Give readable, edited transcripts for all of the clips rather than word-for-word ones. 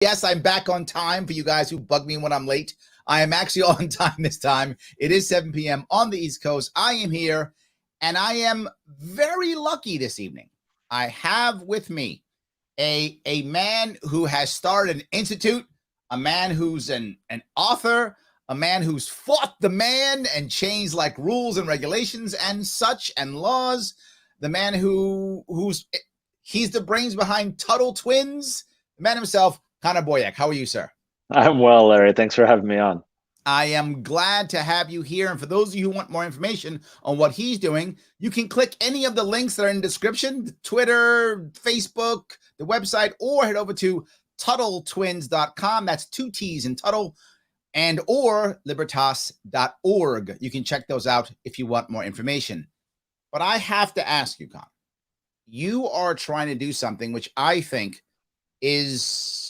Yes, I'm back on time for you guys who bug me when I'm late. I am actually on time this time. It is 7 p.m. on the East Coast. I am here, and I am very lucky this evening. I have with me a man who has started an institute, a man who's an author, a man who's fought the man and changed like rules and regulations and such and laws, the man he's the brains behind Tuttle Twins, the man himself, Connor Boyack. How are you, sir? I'm well, Larry. Thanks for having me on. I am glad to have you here. And for those of you who want more information on what he's doing, you can click any of the links that are in the description, Twitter, Facebook, the website, or head over to TuttleTwins.com. That's 2 T's in Tuttle, and or Libertas.org. You can check those out if you want more information. But I have to ask you, Connor, you are trying to do something which I think is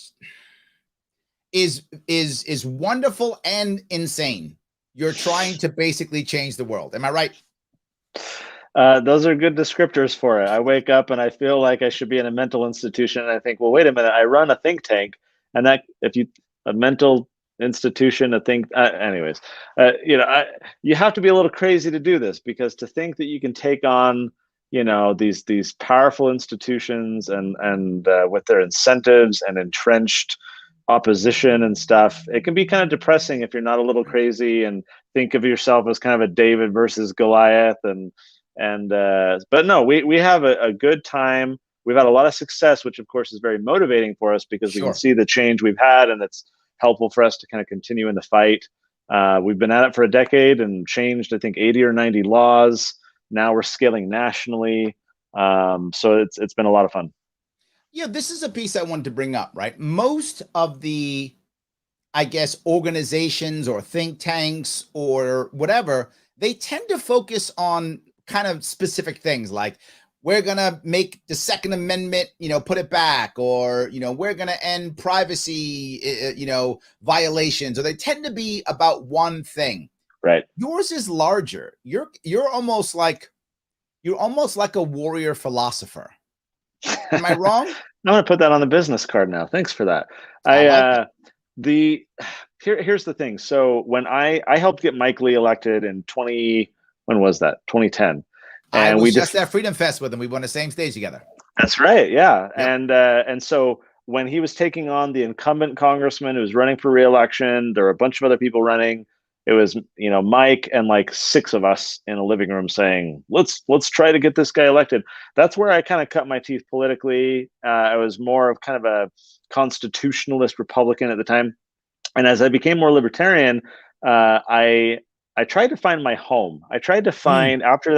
wonderful and insane. You're trying to basically change the world. Am I right? Those are good descriptors for it. I wake up and I feel like I should be in a mental institution. And I think, well, wait a minute, I run a think tank, and that a mental institution, anyways, you have to be a little crazy to do this, because to think that you can take on, these powerful institutions and with their incentives and entrenched opposition and stuff, it can be kind of depressing if you're not a little crazy and think of yourself as kind of a David versus Goliath. But no, we have a good time. We've had a lot of success, which of course is very motivating for us, because we can see the change we've had, and it's helpful for us to kind of continue in the fight. We've been at it for a decade and changed, I think, 80 or 90 laws. Now we're scaling nationally. So it's been a lot of fun. Yeah, this is a piece I wanted to bring up, right? Most of the, I guess, organizations or think tanks or whatever, they tend to focus on kind of specific things like, we're going to make the Second Amendment, put it back, or, we're going to end privacy, violations, or they tend to be about one thing. Right. Yours is larger. You're almost like a warrior philosopher. Am I wrong? I'm going to put that on the business card now. Thanks for that. Here's the thing. So when I helped get Mike Lee elected in 2010. And I was just at Freedom Fest with him. We won the same stage together. That's right. Yeah. Yep. And so when he was taking on the incumbent congressman who was running for re-election, there were a bunch of other people running. It was, Mike and like 6 of us in a living room saying, let's try to get this guy elected. That's where I kind of cut my teeth politically. I was more of kind of a constitutionalist Republican at the time. And as I became more libertarian, I tried to find my home. I tried to find, after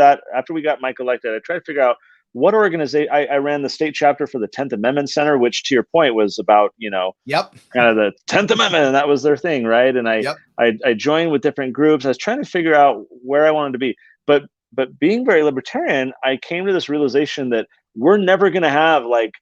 we got Mike elected, I tried to figure out what organization. I ran the state chapter for the 10th Amendment Center, which, to your point, was about, kind of the 10th Amendment, and that was their thing, right? And I joined with different groups. I was trying to figure out where I wanted to be. But being very libertarian, I came to this realization that we're never going to have like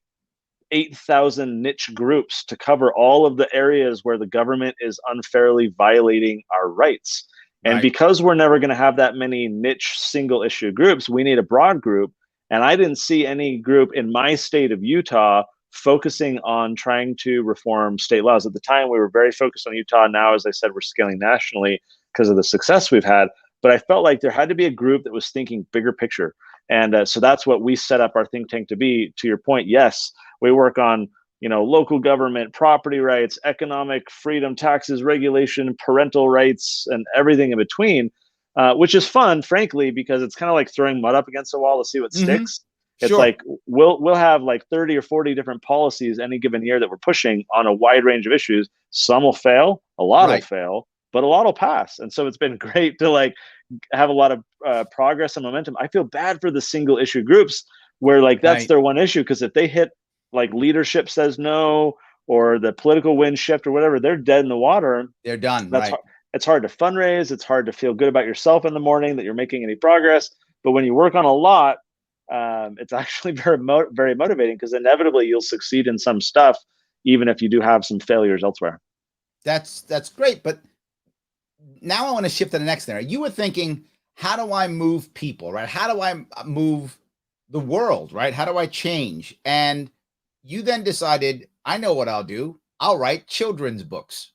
8,000 niche groups to cover all of the areas where the government is unfairly violating our rights. And because we're never going to have that many niche single issue groups, we need a broad group. And I didn't see any group in my state of Utah focusing on trying to reform state laws. At the time, we were very focused on Utah. Now, as I said, we're scaling nationally because of the success we've had. But I felt like there had to be a group that was thinking bigger picture. And so that's what we set up our think tank to be. To your point, yes, we work on local government, property rights, economic freedom, taxes, regulation, parental rights, and everything in between. Which is fun, frankly, because it's kind of like throwing mud up against a wall to see what sticks. It's like we'll have like 30 or 40 different policies any given year that we're pushing on a wide range of issues. Some will fail, a lot will fail, but a lot will pass. And so it's been great to like have a lot of progress and momentum. I feel bad for the single issue groups where like that's their one issue, because if they hit like leadership says no, or the political wind shift or whatever, they're dead in the water. They're done. That's hard. It's hard to fundraise. It's hard to feel good about yourself in the morning that you're making any progress. But when you work on a lot, it's actually very motivating, because inevitably you'll succeed in some stuff, even if you do have some failures elsewhere. That's great. But now I want to shift to the next thing. You were thinking, how do I move people, right? How do I move the world, right? How do I change? And you then decided, I know what I'll do. I'll write children's books.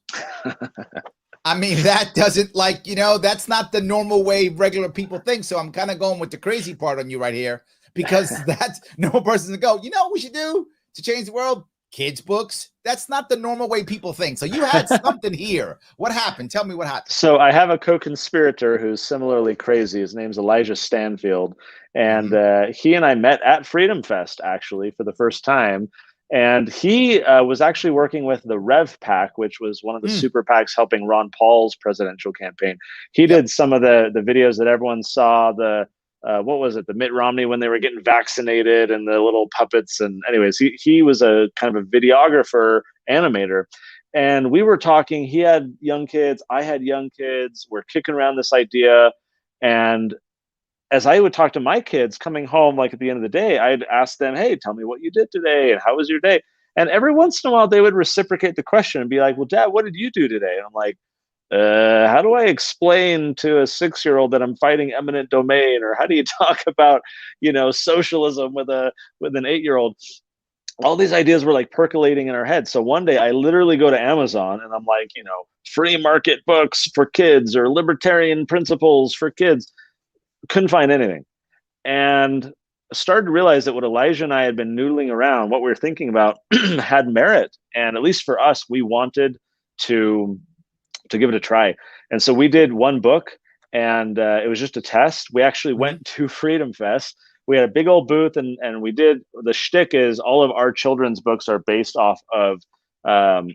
I mean, that doesn't that's not the normal way regular people think. So I'm kind of going with the crazy part on you right here, because that's normal person to go, what we should do to change the world? Kids' books. That's not the normal way people think. So you had something here. What happened? Tell me what happened. So I have a co-conspirator who's similarly crazy. His name's Elijah Stanfield. And he and I met at Freedom Fest, actually, for the first time. And he was actually working with the Rev PAC, which was one of the super PACs helping Ron Paul's presidential campaign. He did some of the videos that everyone saw, what was it, the Mitt Romney when they were getting vaccinated and the little puppets. And anyways, he was a kind of a videographer, animator. And we were talking, he had young kids, I had young kids, we're kicking around this idea. And as I would talk to my kids coming home, like at the end of the day, I'd ask them, hey, tell me what you did today and how was your day? And every once in a while they would reciprocate the question and be like, well, Dad, what did you do today? And I'm like, how do I explain to a 6-year-old that I'm fighting eminent domain? Or how do you talk about, socialism with an 8-year-old? All these ideas were like percolating in our heads. So one day I literally go to Amazon and I'm like, free market books for kids or libertarian principles for kids. Couldn't find anything. And started to realize that what Elijah and I had been noodling around, what we were thinking about had merit. And at least for us, we wanted to give it a try. And so we did one book and it was just a test. We actually went to Freedom Fest. We had a big old booth and we did, the shtick is all of our children's books are based off of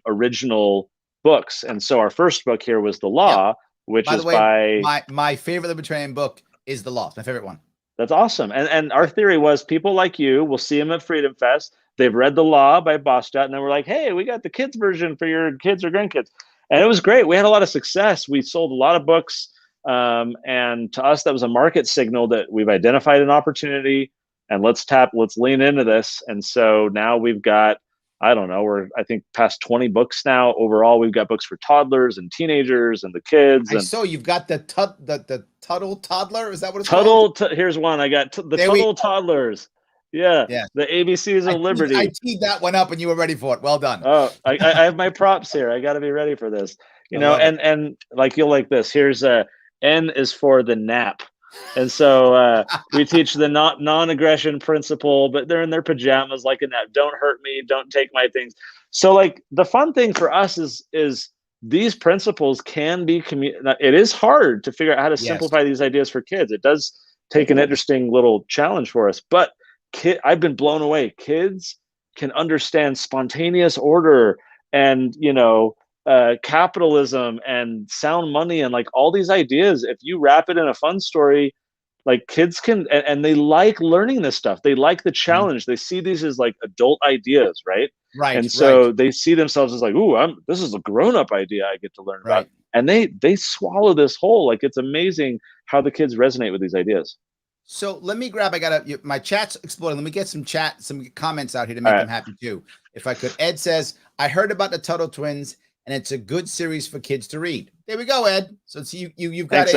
original books. And so our first book here was The Law, which by is the way, my favorite libertarian book is The Law. It's my favorite one. That's awesome. And our theory was people like you will see them at Freedom Fest. They've read The Law by Bostock and then we're like, hey, we got the kids version for your kids or grandkids. And it was great. We had a lot of success. We sold a lot of books. And to us, that was a market signal that we've identified an opportunity and let's lean into this. And so now we've got, I don't know, we're, I think, past 20 books now. Overall, we've got books for toddlers and teenagers and the kids. So you've got the Tuttle Toddler. Is that what it's called? Here's one. I got the Tuttle Toddlers. Yeah. The ABCs of Liberty. I teed that one up and you were ready for it. Well done. Oh, I have my props here. I got to be ready for this. And like you'll like this. Here's N is for the nap. And so we teach the non-aggression principle, but they're in their pajamas like a nap. Don't hurt me. Don't take my things. So like the fun thing for us is these principles can be it is hard to figure out how to simplify these ideas for kids. It does take an interesting little challenge for us, but I've been blown away. Kids can understand spontaneous order and, capitalism and sound money and like all these ideas. If you wrap it in a fun story, like kids can, and they like learning this stuff. They like the challenge. They see these as like adult ideas, right? Right. And so they see themselves as like, ooh, this is a grown-up idea I get to learn about. And they swallow this whole, like, it's amazing how the kids resonate with these ideas. So let me grab, my chat's exploding. Let me get some comments out here to make them happy too. If I could. Ed says, I heard about the Tuttle Twins and it's a good series for kids to read. There we go, Ed. So you've got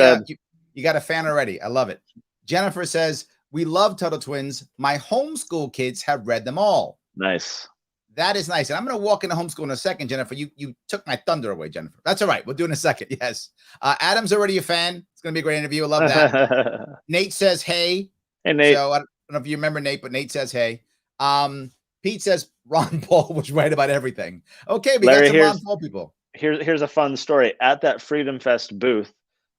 you got a fan already. I love it. Jennifer says, we love Tuttle Twins. My homeschool kids have read them all. Nice. That is nice. And I'm going to walk into homeschool in a second, Jennifer. You took my thunder away, Jennifer. That's all right. We'll do it in a second. Yes. Adam's already a fan. It's going to be a great interview. I love that. Nate says, hey. Hey, Nate. So I don't know if you remember Nate, but Nate says, hey. Pete says, Ron Paul was right about everything. Okay, we got some Ron Paul people. Here's a fun story. At that Freedom Fest booth,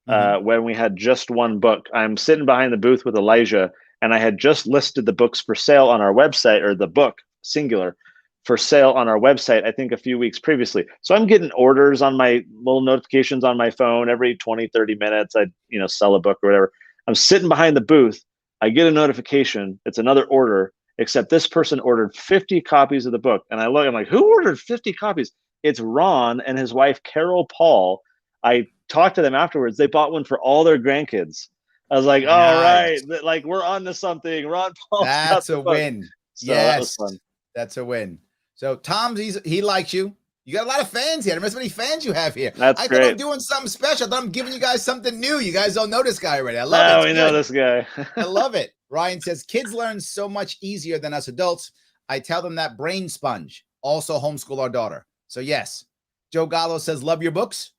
when we had just one book, I'm sitting behind the booth with Elijah, and I had just listed the books for sale on our website, or the book, singular, for sale on our website, I think a few weeks previously. So I'm getting orders on my little notifications on my phone every 20, 30 minutes. I sell a book or whatever. I'm sitting behind the booth. I get a notification. It's another order, except this person ordered 50 copies of the book. And I look, I'm like, who ordered 50 copies? It's Ron and his wife, Carol Paul. I talked to them afterwards. They bought one for all their grandkids. I was like, all right, like we're on to something. Ron Paul. That's a win. So that was fun. That's a win. So Tom, he likes you. You got a lot of fans here. There's many fans you have here. That's great. I thought I'm doing something special. I thought I'm giving you guys something new. You guys don't know this guy already. I love it. We know this guy. I love it. Ryan says, kids learn so much easier than us adults. I tell them that brain sponge. Also homeschool our daughter. So yes, Joe Gallo says, love your books.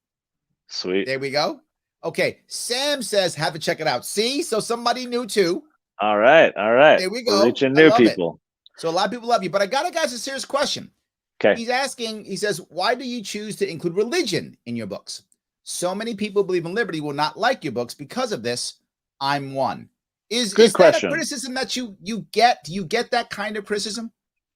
Sweet. There we go. Okay. Sam says, have to check it out. See, so somebody new too. All right. There we We're go. reaching I new love people. It. So a lot of people love you, but I got a guy's a serious question. Okay. He's asking, he says, why do you choose to include religion in your books? So many people believe in liberty will not like your books because of this. I'm one. Is that a criticism that you get? Do you get that kind of criticism?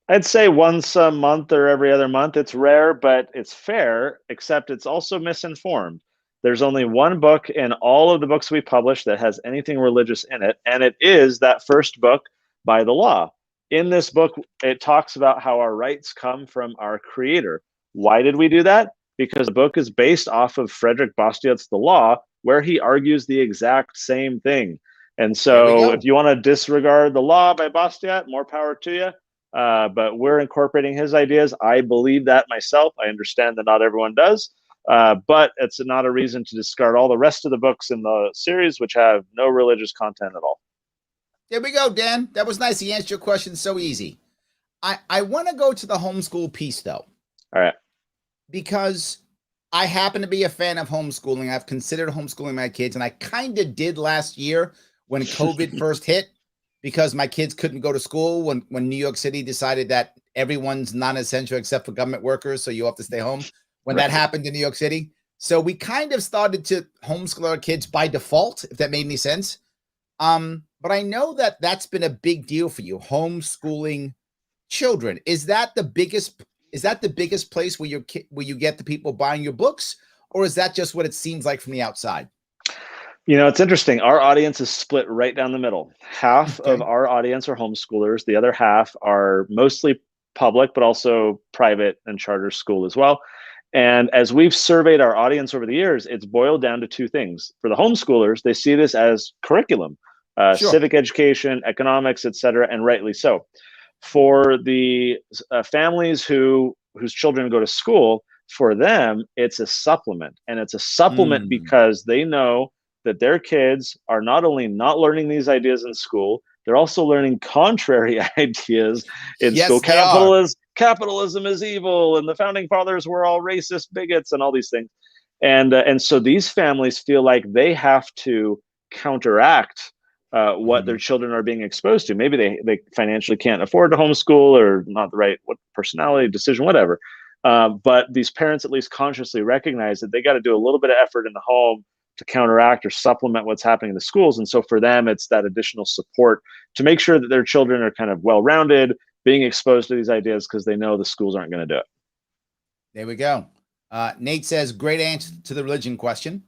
I'd say once a month or every other month. It's rare, but it's fair, except it's also misinformed. There's only one book in all of the books we publish that has anything religious in it, and it is that first book, By the Law. In this book, it talks about how our rights come from our creator. Why did we do that? Because the book is based off of Frederick Bastiat's The Law, where he argues the exact same thing. And so if you want to disregard The Law by Bastiat, more power to you. But we're incorporating his ideas. I believe that myself. I understand that not everyone does. But it's not a reason to discard all the rest of the books in the series, which have no religious content at all. There we go, Dan. That was nice. He answered your question so easy. I want to go to the homeschool piece, though. All right. Because I happen to be a fan of homeschooling. I've considered homeschooling my kids, and I kind of did last year when COVID first hit, because my kids couldn't go to school when New York City decided that everyone's non-essential except for government workers, so you have to stay home. When that happened in New York City. So we kind of started to homeschool our kids by default, if that made any sense. But I know that that's been a big deal for you, homeschooling children. Is that the biggest place where you get the people buying your books, or is that just what it seems like from the outside? You know, it's interesting. Our audience is split right down the middle. Half of our audience are homeschoolers. The other half are mostly public, but also private and charter school as well. And as we've surveyed our audience over the years, it's boiled down to two things. For the homeschoolers, they see this as curriculum, civic education, economics, et cetera, and rightly so. For the families whose children go to school, for them, it's a supplement. And it's a supplement because they know that their kids are not only not learning these ideas in school, they're also learning contrary ideas in school. Capitalism is evil, and the founding fathers were all racist bigots, and all these things. And so these families feel like they have to counteract what their children are being exposed to. Maybe they financially can't afford to homeschool, or not the right personality, decision, whatever. But these parents at least consciously recognize that they got to do a little bit of effort in the home to counteract or supplement what's happening in the schools. And so for them, it's that additional support to make sure that their children are kind of well-rounded, being exposed to these ideas, because they know the schools aren't going to do it. There we go. Nate says, great answer to the religion question.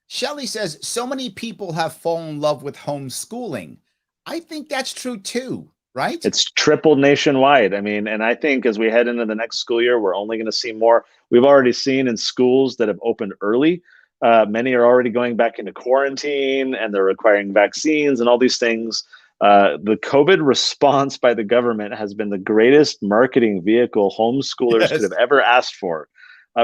Shelly says, so many people have fallen in love with homeschooling. I think that's true too, right? It's tripled nationwide. I mean, and I think as we head into the next school year, we're only going to see more. We've already seen in schools that have opened early, many are already going back into quarantine, and they're requiring vaccines and all these things. The COVID response by the government has been the greatest marketing vehicle homeschoolers could have ever asked for.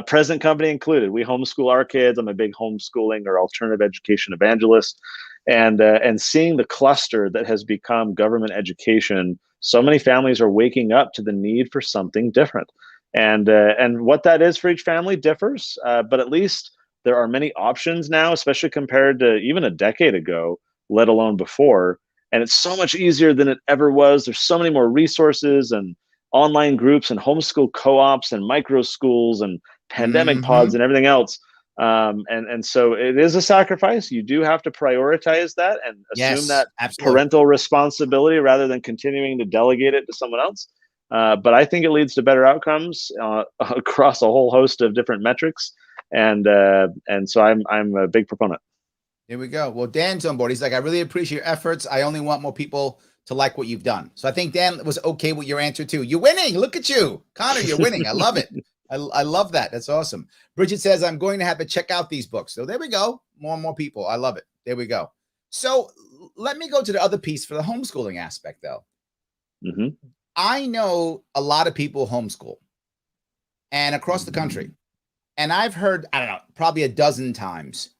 Present company included. We homeschool our kids. I'm a big homeschooling or alternative education evangelist. And seeing the cluster that has become government education, so many families are waking up to the need for something different. And what that is for each family differs, but at least there are many options now, especially compared to even a decade ago, let alone before. And it's so much easier than it ever was. There's so many more resources and online groups and homeschool co-ops and micro schools and pandemic pods and everything else. And so it is a sacrifice. You do have to prioritize that and assume that parental responsibility rather than continuing to delegate it to someone else. But I think it leads to better outcomes across a whole host of different metrics. And so I'm a big proponent. Here we go. Well, Dan's on board. He's like, I really appreciate your efforts. I only want more people to like what you've done. So I think Dan was okay with your answer too. You're winning. Look at you, Connor. You're winning. I love it. I love that. That's awesome. Bridget says, I'm going to have to check out these books. So there we go. More and more people. I love it. There we go. So let me go to the other piece for the homeschooling aspect, though. I know a lot of people homeschool and across the country. And I've heard, I don't know, probably a dozen times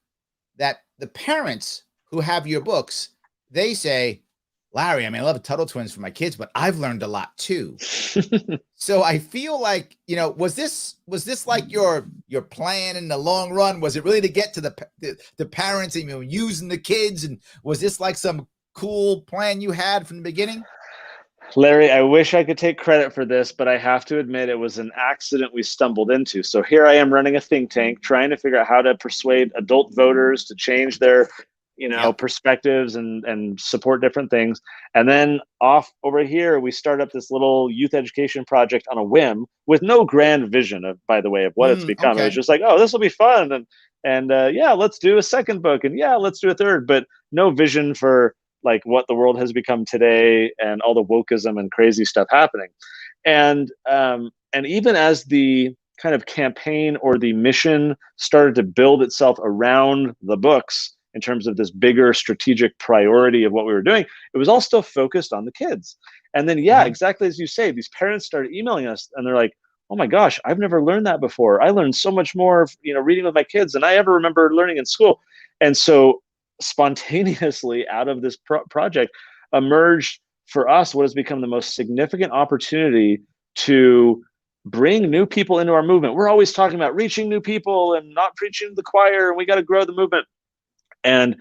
that the parents who have your books, they say, Larry, I mean, I love the Tuttle Twins for my kids, but I've learned a lot too. So I feel like, was this like your plan in the long run? Was it really to get to the parents and using the kids? And was this like some cool plan you had from the beginning? Larry, I wish I could take credit for this, but I have to admit it was an accident we stumbled into. So here I am running a think tank, trying to figure out how to persuade adult voters to change their, Yep. perspectives and support different things. And then off over here, we start up this little youth education project on a whim with no grand vision of, by the way, of what it's become. It was Okay. just like, oh, this will be fun. And yeah, let's do a second book. And yeah, let's do a third, but no vision for like what the world has become today and all the wokeism and crazy stuff happening. And even as the kind of campaign or the mission started to build itself around the books in terms of this bigger strategic priority of what we were doing, it was all still focused on the kids. And then, yeah, exactly as you say, these parents started emailing us and they're like, oh my gosh, I've never learned that before. I learned so much more, reading with my kids than I ever remember learning in school. And so spontaneously out of this project emerged for us what has become the most significant opportunity to bring new people into our movement. We're always talking about reaching new people and not preaching to the choir, and we got to grow the movement. And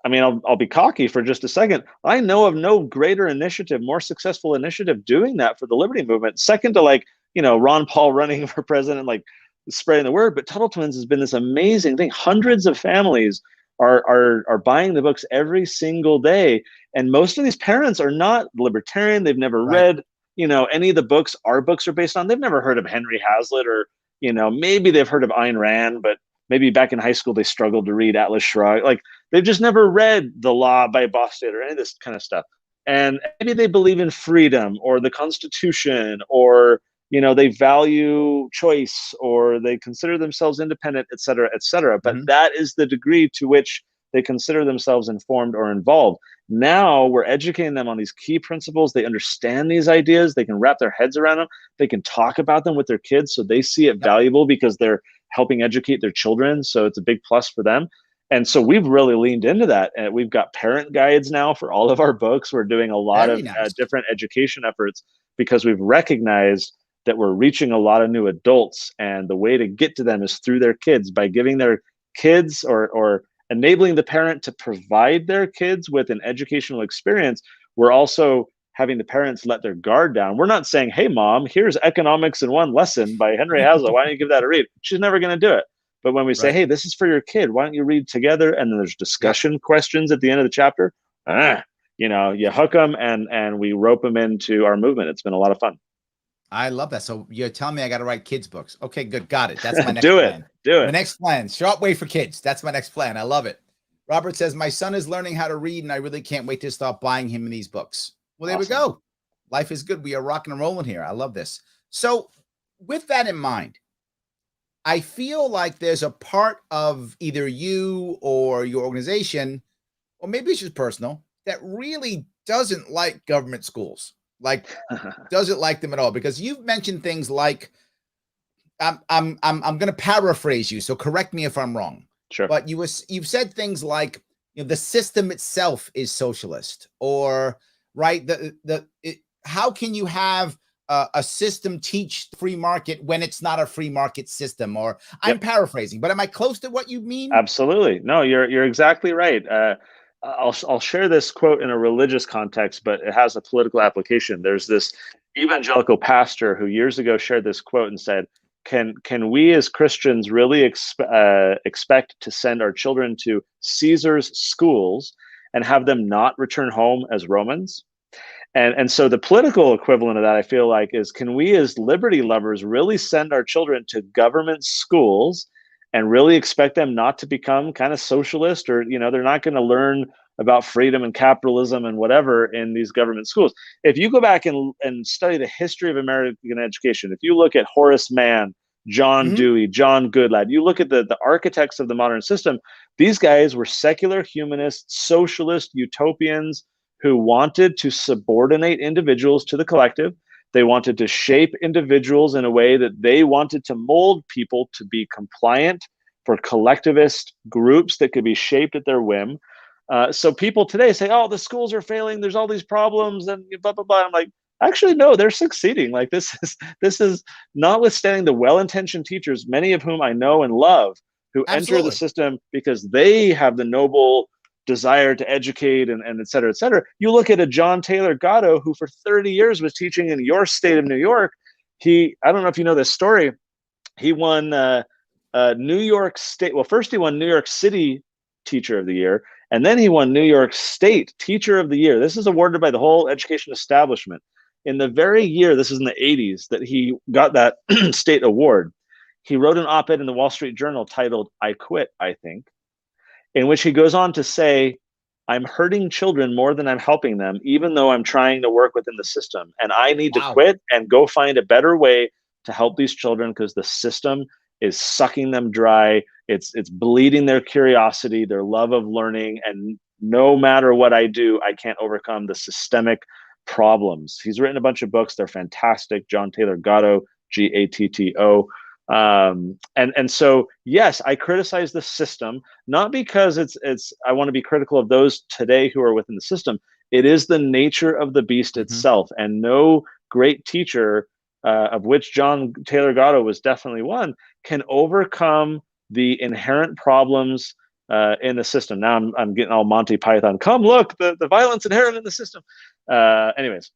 I mean, I'll be cocky for just a second. I know of no greater initiative, more successful initiative doing that for the liberty movement. Second to Ron Paul running for president, like spreading the word. But Tuttle Twins has been this amazing thing. Hundreds of families are buying the books every single day, and most of these parents are not libertarian. They've never read any of the books our books are based on. They've never heard of Henry Hazlitt, or maybe they've heard of Ayn Rand, but maybe back in high school they struggled to read Atlas Shrugged. Like they've just never read The Law by Boston or any of this kind of stuff. And maybe they believe in freedom or the Constitution, or they value choice, or they consider themselves independent, et cetera, et cetera. But that is the degree to which they consider themselves informed or involved. Now we're educating them on these key principles. They understand these ideas. They can wrap their heads around them. They can talk about them with their kids, so they see it valuable because they're helping educate their children. So it's a big plus for them. And so we've really leaned into that. And we've got parent guides now for all of our books. We're doing a lot of different education efforts because we've recognized that we're reaching a lot of new adults, and the way to get to them is through their kids, by giving their kids or enabling the parent to provide their kids with an educational experience. We're also having the parents let their guard down. We're not saying, hey, mom, here's Economics in One Lesson by Henry Hazlitt. Why don't you give that a read? She's never going to do it. But when we say, hey, this is for your kid, why don't you read together? And then there's discussion questions at the end of the chapter. You hook them and we rope them into our movement. It's been a lot of fun. I love that. So you're telling me I got to write kids' books. Okay, good. Got it. That's my next Do plan. Do it. My next plan, Sharpe Way for kids. That's my next plan. I love it. Robert says, my son is learning how to read, and I really can't wait to start buying him these books. Well, there we go. Life is good. We are rocking and rolling here. I love this. So with that in mind, I feel like there's a part of either you or your organization, or maybe it's just personal, that really doesn't like government schools. Like doesn't like them at all, because you've mentioned things like, I'm going to paraphrase you, so correct me if I'm wrong. Sure. But you've said things like, the system itself is socialist, or right, how can you have a system teach the free market when it's not a free market system? Or I'm paraphrasing, but am I close to what you mean? Absolutely. No, you're exactly right. I'll share this quote in a religious context, but it has a political application. There's this evangelical pastor who years ago shared this quote and said, can we as Christians really expect to send our children to Caesar's schools and have them not return home as Romans? And so the political equivalent of that, I feel like, is, can we as liberty lovers really send our children to government schools and really expect them not to become kind of socialist, or, they're not going to learn about freedom and capitalism and whatever in these government schools? If you go back and study the history of American education, if you look at Horace Mann, John Dewey, John Goodlad, you look at the architects of the modern system, these guys were secular humanists, socialist utopians who wanted to subordinate individuals to the collective. They wanted to shape individuals in a way that they wanted to mold people to be compliant for collectivist groups that could be shaped at their whim. So people today say, oh, the schools are failing, there's all these problems and blah blah blah. I'm like, actually no, they're succeeding. Like this is notwithstanding the well-intentioned teachers, many of whom I know and love, who enter the Absolutely. system because they have the noble desire to educate and et cetera, et cetera. You look at a John Taylor Gatto, who for 30 years was teaching in your state of New York. I don't know if you know this story, he won New York State. Well, first he won New York City Teacher of the Year, and then he won New York State Teacher of the Year. This is awarded by the whole education establishment. In the very year, this is in the 80s, that he got that state award, he wrote an op-ed in the Wall Street Journal titled "I Quit," I think, in which he goes on to say, I'm hurting children more than I'm helping them, even though I'm trying to work within the system. And I need to quit and go find a better way to help these children because the system is sucking them dry. It's bleeding their curiosity, their love of learning. And no matter what I do, I can't overcome the systemic problems. He's written a bunch of books. They're fantastic. John Taylor Gatto, Gatto. And so, yes, I criticize the system, not because it's I want to be critical of those today who are within the system. It is the nature of the beast itself, and no great teacher, of which John Taylor Gatto was definitely one, can overcome the inherent problems in the system. Now I'm getting all Monty Python. Come look, the violence inherent in the system. Anyways.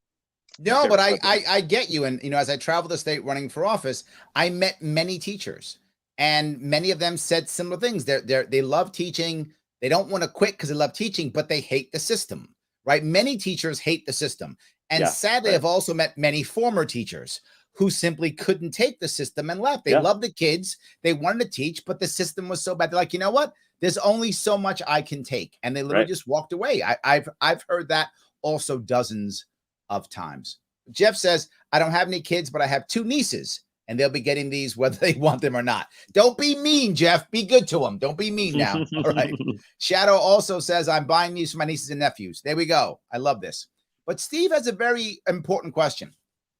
No, but I get you. And, as I traveled the state running for office, I met many teachers, and many of them said similar things. They love teaching. They don't want to quit because they love teaching, but they hate the system, right? Many teachers hate the system. And sadly, right. I've also met many former teachers who simply couldn't take the system and left. They loved the kids. They wanted to teach, but the system was so bad. They're like, you know what? There's only so much I can take. And they literally just walked away. I've heard that also dozens of times. Jeff says, I don't have any kids, but I have 2 nieces, and they'll be getting these whether they want them or not. Don't be mean, Jeff. Be good to them. Don't be mean now. All right. Shadow also says, I'm buying these for my nieces and nephews. There we go. I love this. But Steve has a very important question.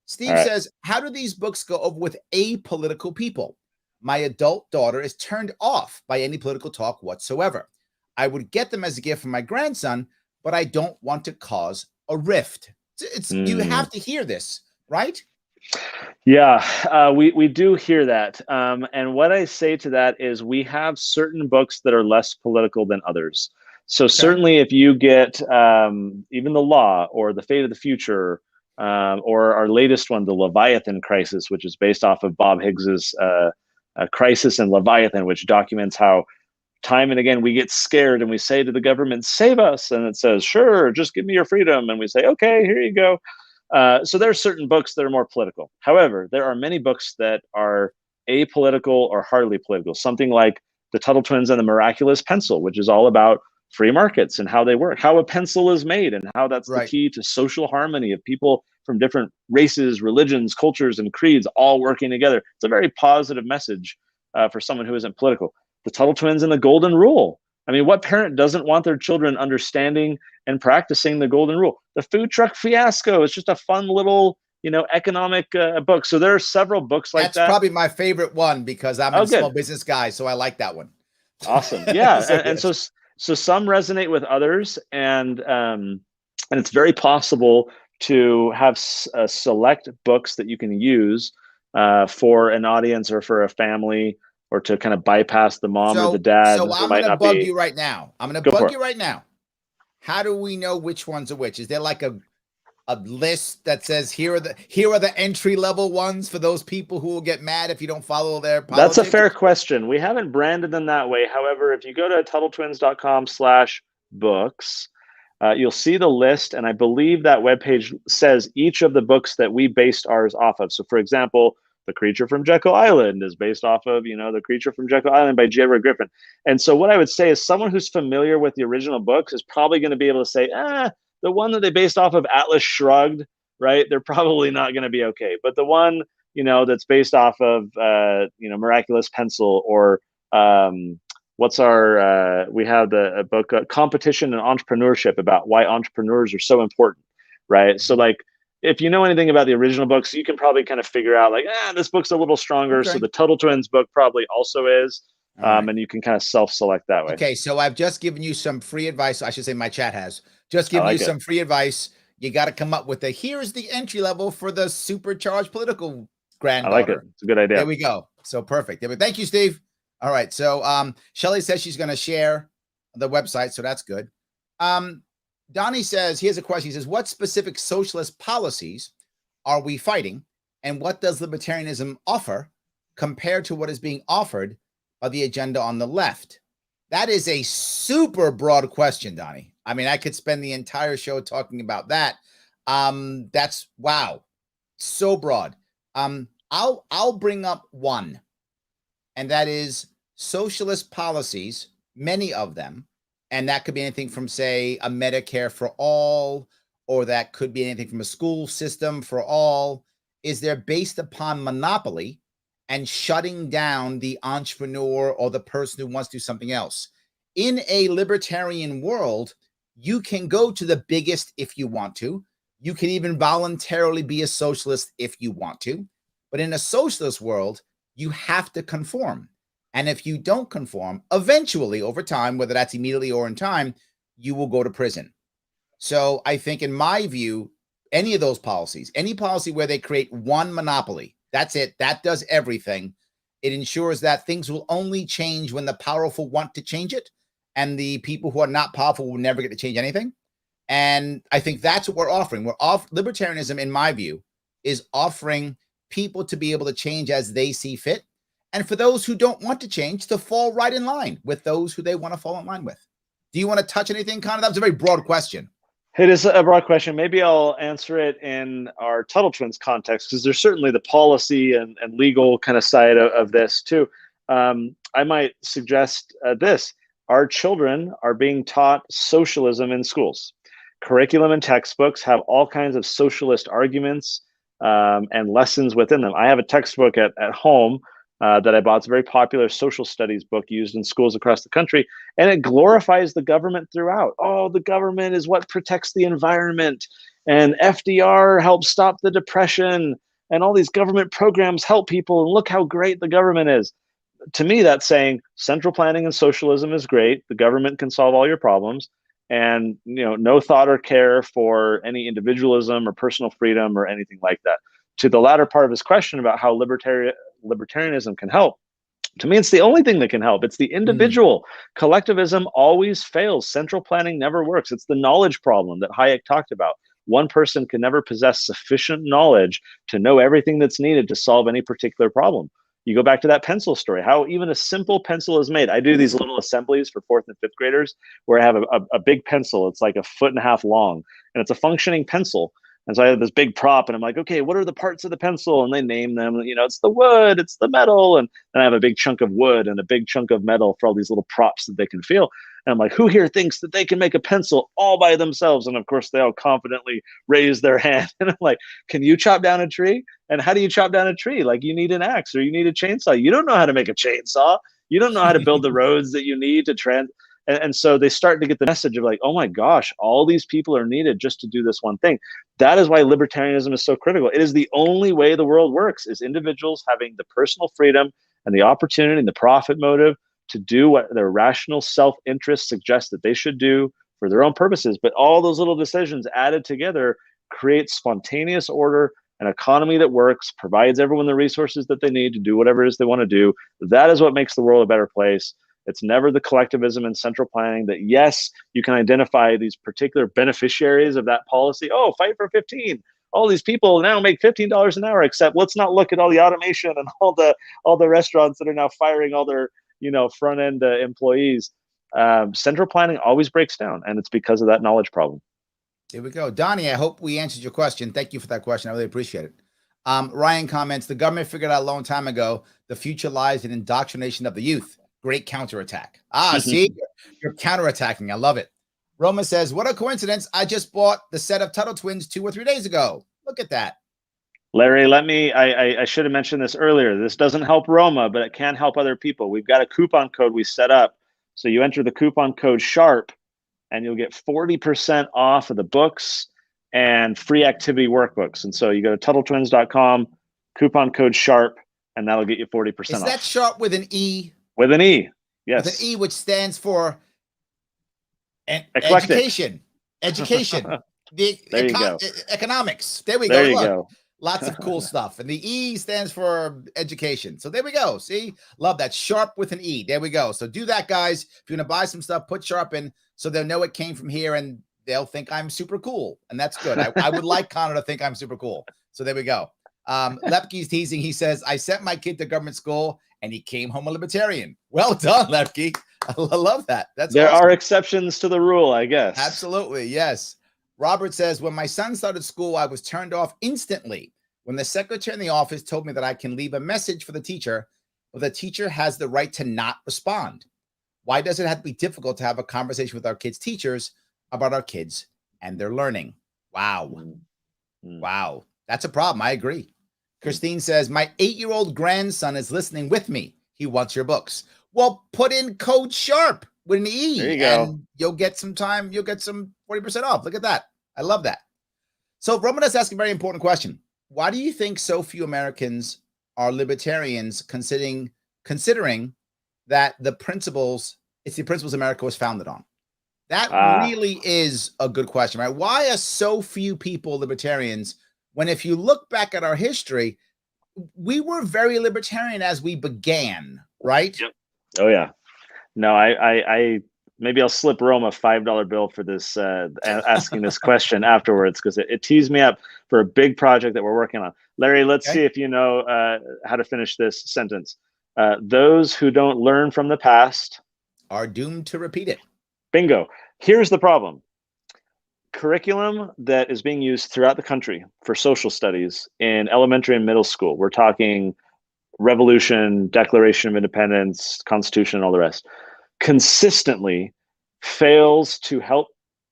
Steve says, how do these books go over with apolitical people? My adult daughter is turned off by any political talk whatsoever. I would get them as a gift for my grandson, but I don't want to cause a rift. You have to hear this, right? Yeah, we do hear that. And what I say to that is we have certain books that are less political than others. So certainly if you get even The Law or The Fate of the Future, or our latest one, The Leviathan Crisis, which is based off of Bob Higgs's Crisis in Leviathan, which documents how time and again we get scared and we say to the government, save us, and it says, sure, just give me your freedom, and we say, okay, here you go. So there are certain books that are more political. However, there are many books that are apolitical or hardly political, something like The Tuttle Twins and the Miraculous Pencil, which is all about free markets and how they work, how a pencil is made, and how that's the key to social harmony of people from different races, religions, cultures, and creeds all working together. It's a very positive message for someone who isn't political. The Tuttle Twins and the Golden Rule. I mean, what parent doesn't want their children understanding and practicing the Golden Rule? The Food Truck Fiasco is just a fun little, economic book. So there are several books like that. That's probably my favorite one because I'm a small business guy, so I like that one. Awesome. Yeah. So some resonate with others, and it's very possible to have select books that you can use for an audience or for a family, or to kind of bypass the mom or the dad. So I'm going to bug you right now. How do we know which ones are which? Is there like a list that says here are the entry level ones for those people who will get mad if you don't follow their politics? That's a fair question. We haven't branded them that way. However, if you go to TuttleTwins.com/books, you'll see the list, and I believe that webpage says each of the books that we based ours off of. So for example, The Creature from Jekyll Island is based off of, The Creature from Jekyll Island by J. Edward Griffin. And so what I would say is someone who's familiar with the original books is probably going to be able to say, the one that they based off of, Atlas Shrugged, right? They're probably not going to be okay. But the one, that's based off of, Miraculous Pencil, or we have a book, Competition and Entrepreneurship, about why entrepreneurs are so important, right? So like, if you know anything about the original books, you can probably kind of figure out like, this book's a little stronger. Okay. So the Tuttle Twins book probably also is. All right. And you can kind of self-select that way. Okay, so I've just given you some free advice. I should say my chat has just I given like you it. some free advice. You got to come up with here's the entry level for the supercharged political granddaughter. I like it. It's a good idea. There we go. So perfect. Thank you, Steve. All right. So Shelly says she's going to share the website, so that's good. Donnie says, here's a question. He says, what specific socialist policies are we fighting, and what does libertarianism offer compared to what is being offered by the agenda on the left? That is a super broad question, Donnie. I mean, I could spend the entire show talking about that. That's wow, so broad. I'll bring up one, and that is socialist policies, many of them, and that could be anything from, say, a Medicare for all, or that could be anything from a school system for all. Is they're based upon monopoly and shutting down the entrepreneur or the person who wants to do something else. In a libertarian world, you can go to the biggest if you want to. You can even voluntarily be a socialist if you want to. But in a socialist world, you have to conform. And if you don't conform, eventually over time, whether that's immediately or in time, you will go to prison. So I think, in my view, any of those policies, any policy where they create one monopoly, that's it. That does everything. It ensures that things will only change when the powerful want to change it, and the people who are not powerful will never get to change anything. And I think that's what we're offering. Libertarianism, in my view, is offering people to be able to change as they see fit. And for those who don't want to change, to fall right in line with those who they want to fall in line with. Do you want to touch anything, Connor? That was a very broad question. It is a broad question. Maybe I'll answer it in our Tuttle Twins context, because there's certainly the policy and legal kind of side of this too. I might suggest this. Our children are being taught socialism in schools. Curriculum and textbooks have all kinds of socialist arguments and lessons within them. I have a textbook at home that I bought. It's a very popular social studies book used in schools across the country, and it glorifies the government throughout. Oh, the government is what protects the environment, and FDR helped stop the Depression, and all these government programs help people, and look how great the government is. To me, that's saying central planning and socialism is great. The government can solve all your problems, and no thought or care for any individualism or personal freedom or anything like that. To the latter part of his question about how libertarianism can help, to me, it's the only thing that can help. It's the individual. Collectivism always fails. Central planning never works. It's the knowledge problem that Hayek talked about. One person can never possess sufficient knowledge to know everything that's needed to solve any particular problem. You go back to that pencil story, how even a simple pencil is made. I do these little assemblies for 4th and 5th graders where I have a big pencil. It's like 1.5 feet long, and it's a functioning pencil. And so I have this big prop, and I'm like, okay, what are the parts of the pencil? And they name them. It's the wood, it's the metal. And then I have a big chunk of wood and a big chunk of metal for all these little props that they can feel. And I'm like, who here thinks that they can make a pencil all by themselves? And of course, they all confidently raise their hand. And I'm like, can you chop down a tree? And how do you chop down a tree? Like, you need an axe or you need a chainsaw. You don't know how to make a chainsaw. You don't know how to build the roads that you need to And so they start to get the message of like, oh my gosh, all these people are needed just to do this one thing. That is why libertarianism is so critical. It is the only way the world works, is individuals having the personal freedom and the opportunity and the profit motive to do what their rational self-interest suggests that they should do for their own purposes. But all those little decisions added together create spontaneous order, an economy that works, provides everyone the resources that they need to do whatever it is they want to do. That is what makes the world a better place. It's never the collectivism and central planning that, yes, you can identify these particular beneficiaries of that policy. Oh, fight for 15. All these people now make $15 an hour, except let's not look at all the automation and all the restaurants that are now firing all their front end employees. Central planning always breaks down, and it's because of that knowledge problem. Here we go. Donnie, I hope we answered your question. Thank you for that question. I really appreciate it. Ryan comments, the government figured out a long time ago, the future lies in indoctrination of the youth. Great counterattack. See, you're counterattacking. I love it. Roma says, what a coincidence. I just bought the set of Tuttle Twins 2 or 3 days ago. Look at that. Larry, I should have mentioned this earlier. This doesn't help Roma, but it can help other people. We've got a coupon code we set up. So you enter the coupon code SHARPE and you'll get 40% off of the books and free activity workbooks. And so you go to TuttleTwins.com, coupon code SHARPE, and that'll get you 40% off. Is that Sharpe with an E? With an E. Yes. With an E, which stands for Eclectic. Education. There you go. Economics. There we There go. you Look, go. lots of cool stuff. And the E stands for education. So there we go. See, love that. Sharpe with an E. There we go. So do that, guys. If you're going to buy some stuff, put Sharpe in so they'll know it came from here and they'll think I'm super cool. And that's good. I would like Connor to think I'm super cool. So there we go. Lepke's teasing. He says, I sent my kid to government school and he came home a libertarian. Well done, Lepke. I love that. There awesome. are exceptions to the rule, I guess. Absolutely. Yes. Robert says, when my son started school, I was turned off instantly when the secretary in the office told me that I can leave a message for the teacher, but the teacher has the right to not respond. Why does it have to be difficult to have a conversation with our kids' teachers about our kids and their learning? Wow. Wow. That's a problem. I agree. Christine says, my 8-year-old grandson is listening with me. He wants your books. Well, put in code Sharpe with an E. There you go. And you'll get some time. You'll get some 40% off. Look at that. I love that. So Roman is asking a very important question. Why do you think so few Americans are libertarians, considering that it's the principles America was founded on? That really is a good question, right? Why are so few people libertarians when, if you look back at our history, we were very libertarian as we began, right? Yep. Oh yeah. No, I maybe I'll slip Rome a $5 bill for this asking this question afterwards, because it tees me up for a big project that we're working on. Larry, let's see if you know how to finish this sentence. Those who don't learn from the past are doomed to repeat it. Bingo. Here's the problem. Curriculum that is being used throughout the country for social studies in elementary and middle school, we're talking Revolution, Declaration of Independence, Constitution, all the rest, consistently fails to help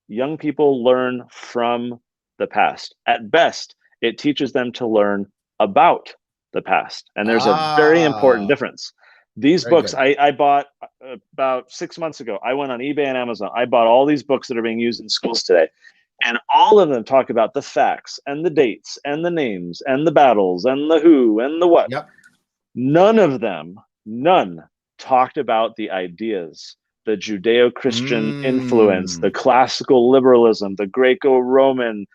young people learn from the past. At best, it teaches them to learn about the past. And there's a very important difference. These books I bought about 6 months ago. I went on eBay and Amazon. I bought all these books that are being used in schools today. And all of them talk about the facts and the dates and the names and the battles and the who and the what. Yep. None talked about the ideas, the Judeo-Christian influence, the classical liberalism, the Greco-Roman,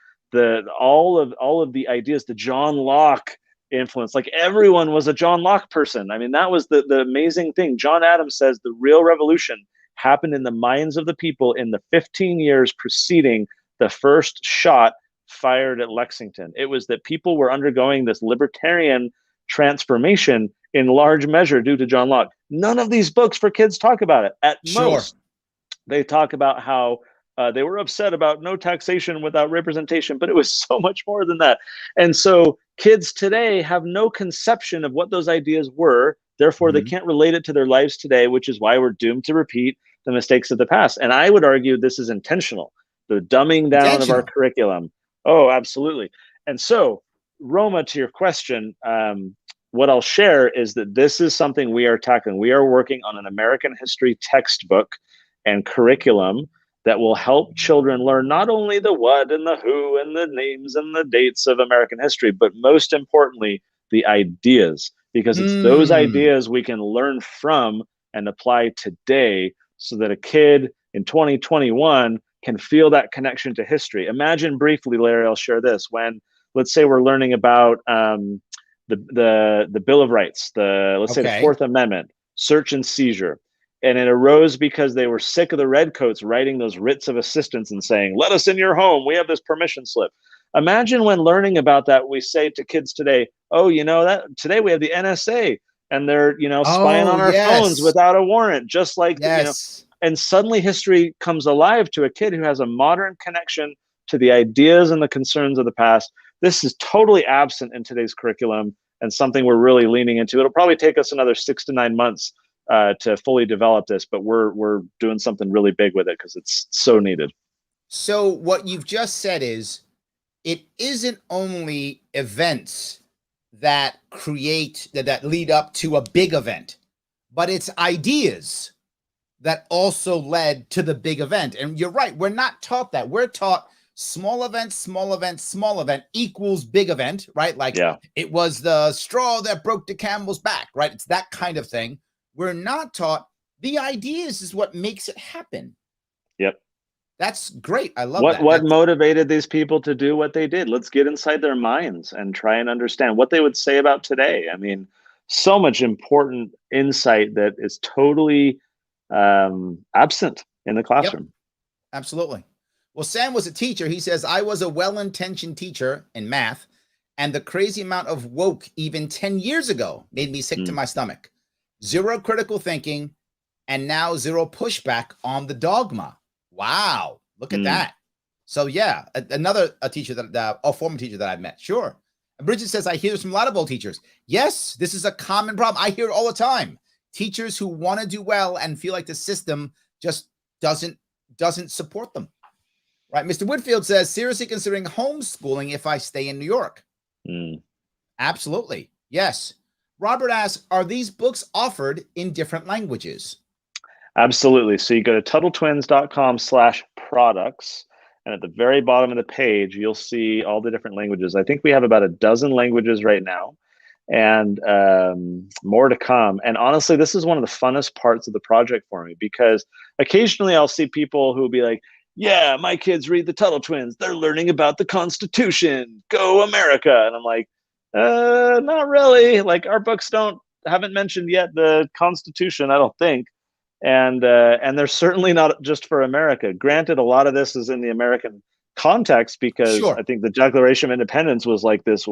all of the ideas, the John Locke influence. Like, everyone was a John Locke person. I mean, that was the amazing thing. John Adams says the real revolution happened in the minds of the people in the 15 years preceding the first shot fired at Lexington. It was that people were undergoing this libertarian transformation in large measure due to John Locke. None of these books for kids talk about it. At most, they talk about how they were upset about no taxation without representation, but it was so much more than that. And so kids today have no conception of what those ideas were. Therefore, they can't relate it to their lives today, which is why we're doomed to repeat the mistakes of the past. And I would argue this is intentional, the dumbing down of our curriculum. Oh, absolutely. And so, Roma, to your question, what I'll share is that this is something we are tackling. We are working on an American history textbook and curriculum that will help children learn not only the what and the who and the names and the dates of American history, but most importantly, the ideas, because it's those ideas we can learn from and apply today so that a kid in 2021 can feel that connection to history. Imagine briefly, Larry, I'll share this. When, let's say, we're learning about the Bill of Rights, let's say the Fourth Amendment, search and seizure. And it arose because they were sick of the redcoats writing those writs of assistance and saying, let us in your home, we have this permission slip. Imagine when learning about that, we say to kids today, oh, you know, that today we have the NSA and they're, you know, spying on our phones without a warrant, just like, you know, and suddenly history comes alive to a kid who has a modern connection to the ideas and the concerns of the past. This is totally absent in today's curriculum and something we're really leaning into. It'll probably take us another 6 to 9 months to fully develop this, but we're doing something really big with it because it's so needed. So what you've just said is, it isn't only events that create that lead up to a big event, but it's ideas that also led to the big event. And you're right, we're not taught that. We're taught small event, small event, small event equals big event, right? Like it was the straw that broke the camel's back, right? It's that kind of thing. we're not taught the ideas is what makes it happen. Yep. That's great. I love What that. That's, motivated these people to do what they did? Let's get inside their minds and try and understand what they would say about today. I mean, so much important insight that is totally absent in the classroom. Yep, absolutely. Well, Sam was a teacher. He says, I was a well-intentioned teacher in math, and the crazy amount of woke even 10 years ago made me sick to my stomach. Zero critical thinking, and now zero pushback on the dogma. Wow, look at that. So yeah, another teacher that a former teacher that I've met. Sure. And Bridget says, I hear this from a lot of old teachers. Yes, this is a common problem. I hear it all the time. Teachers who want to do well and feel like the system just doesn't support them. Right. Mr. Whitfield says, seriously considering homeschooling if I stay in New York. Absolutely. Yes. Robert asks, are these books offered in different languages? Absolutely. So you go to TuttleTwins.com/products, and at the very bottom of the page, you'll see all the different languages. I think we have about a dozen languages right now, and more to come. And honestly, this is one of the funnest parts of the project for me, because occasionally I'll see people who will be like, yeah, my kids read the Tuttle Twins. They're learning about the Constitution. Go America. And I'm like, not really. Like, our books haven't mentioned yet the Constitution, I don't think. And they're certainly not just for America. Granted, a lot of this is in the American context, because I think the Declaration of Independence was like this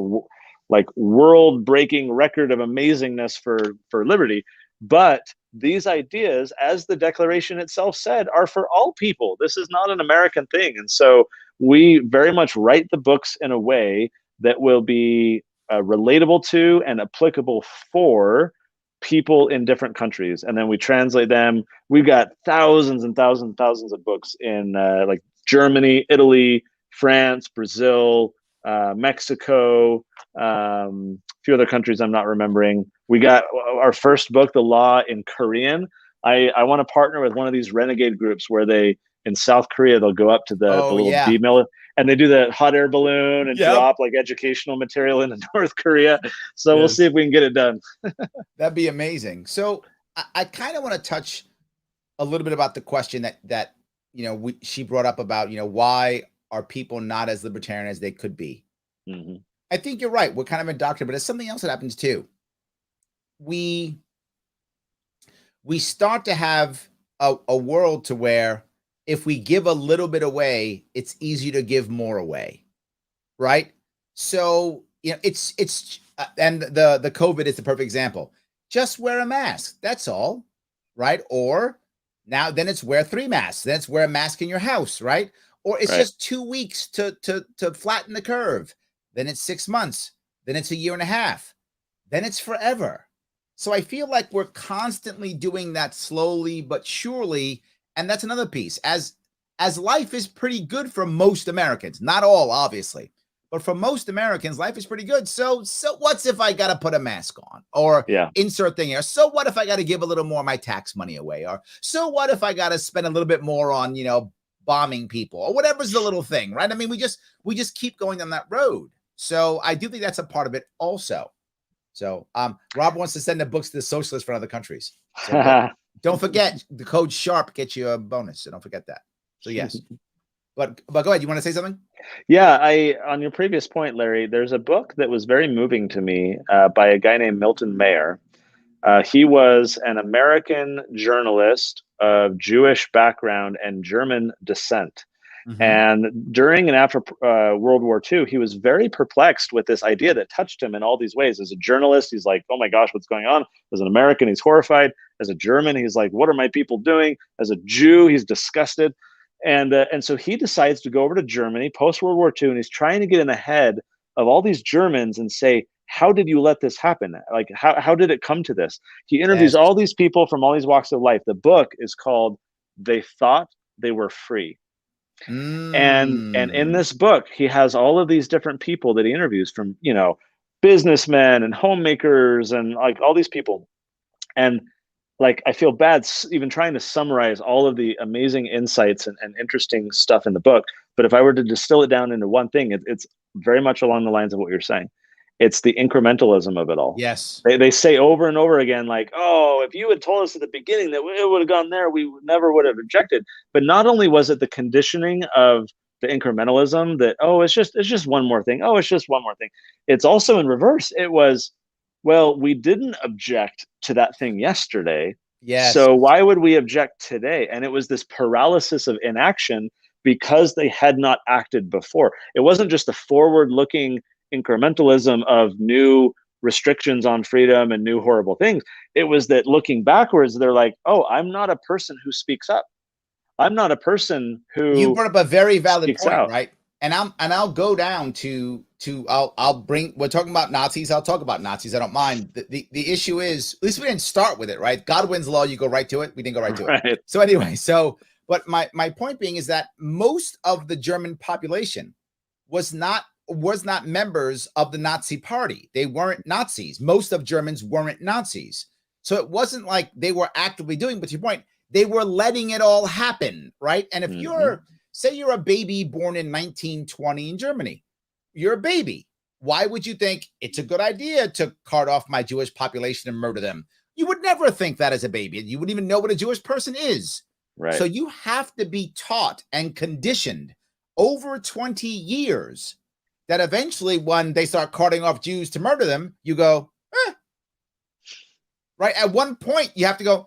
like world-breaking record of amazingness for liberty. But these ideas, as the Declaration itself said, are for all people. This is not an American thing. And so we very much write the books in a way that will be relatable to and applicable for people in different countries, and then we translate them. We've got thousands and thousands and thousands of books in like Germany, Italy, France, Brazil, Mexico, a few other countries I'm not remembering. We got our first book, The Law, in Korean. I want to partner with one of these renegade groups where they, in South Korea, they'll go up to the little D-mill, and they do the hot air balloon and drop like educational material into North Korea. So we'll see if we can get it done. That'd be amazing. So I kind of want to touch a little bit about the question that she brought up about, why are people not as libertarian as they could be? I think you're right. We're kind of indoctrinated, but there's something else that happens too. We start to have a world to where if we give a little bit away, it's easier to give more away, right? So it's and the COVID is the perfect example. Just wear a mask, that's all, right? Or now then it's wear 3 masks, then it's wear a mask in your house, right? Or it's just 2 weeks to flatten the curve, then it's 6 months, then it's a year and a half, then it's forever. So I feel like we're constantly doing that slowly but surely. And that's another piece. As life is pretty good for most Americans, not all, obviously, but for most Americans, life is pretty good. So what's if I got to put a mask on or insert thing here? So what if I got to give a little more of my tax money away? Or so what if I got to spend a little bit more on, bombing people or whatever's the little thing, right? I mean, we just keep going down that road. So I do think that's a part of it also. So Rob wants to send the books to the socialists for other countries. So don't forget the code Sharpe gets you a bonus. So don't forget that. So yes, but go ahead. You want to say something? Yeah, on your previous point, Larry, there's a book that was very moving to me by a guy named Milton Mayer. He was an American journalist of Jewish background and German descent. And during and after World War II, he was very perplexed with this idea that touched him in all these ways. As a journalist, he's like, oh my gosh, what's going on? As an American, he's horrified. As a German, he's like, what are my people doing? As a Jew, he's disgusted. And so he decides to go over to Germany post-World War II, and he's trying to get in the head of all these Germans and say, how did you let this happen? Like, how did it come to this? He interviews all these people from all these walks of life. The book is called They Thought They Were Free. And in this book, he has all of these different people that he interviews from, businessmen and homemakers and like all these people. And like, I feel bad even trying to summarize all of the amazing insights and interesting stuff in the book. But if I were to distill it down into one thing, it's very much along the lines of what you're saying. It's the incrementalism of it all. Yes. They say over and over again, like, oh, if you had told us at the beginning that it would have gone there, we never would have objected. But not only was it the conditioning of the incrementalism that, oh, it's just one more thing. Oh, it's just one more thing. It's also in reverse. It was, well, we didn't object to that thing yesterday. Yes. So why would we object today? And it was this paralysis of inaction because they had not acted before. It wasn't just the forward-looking incrementalism of new restrictions on freedom and new horrible things. It was that looking backwards, they're like, oh, I'm not a person who speaks up. I'm not a person who You brought up a very valid point, out. right? And I'll go down to I'll bring, we're talking about Nazis. I'll talk about Nazis. I don't mind. The issue is, at least we didn't start with it, right? God wins law. You go right to it. We didn't go right to it. So anyway, but my point being is that most of the German population was not members of the Nazi party. They weren't Nazis. Most of Germans weren't Nazis. So it wasn't like they were actively doing, but to your point, they were letting it all happen, right? And if say you're a baby born in 1920 in Germany, you're a baby. Why would you think it's a good idea to cart off my Jewish population and murder them? You would never think that as a baby. You wouldn't even know what a Jewish person is. Right. So you have to be taught and conditioned over 20 years that eventually when they start carting off Jews to murder them, you go, right? At one point, you have to go,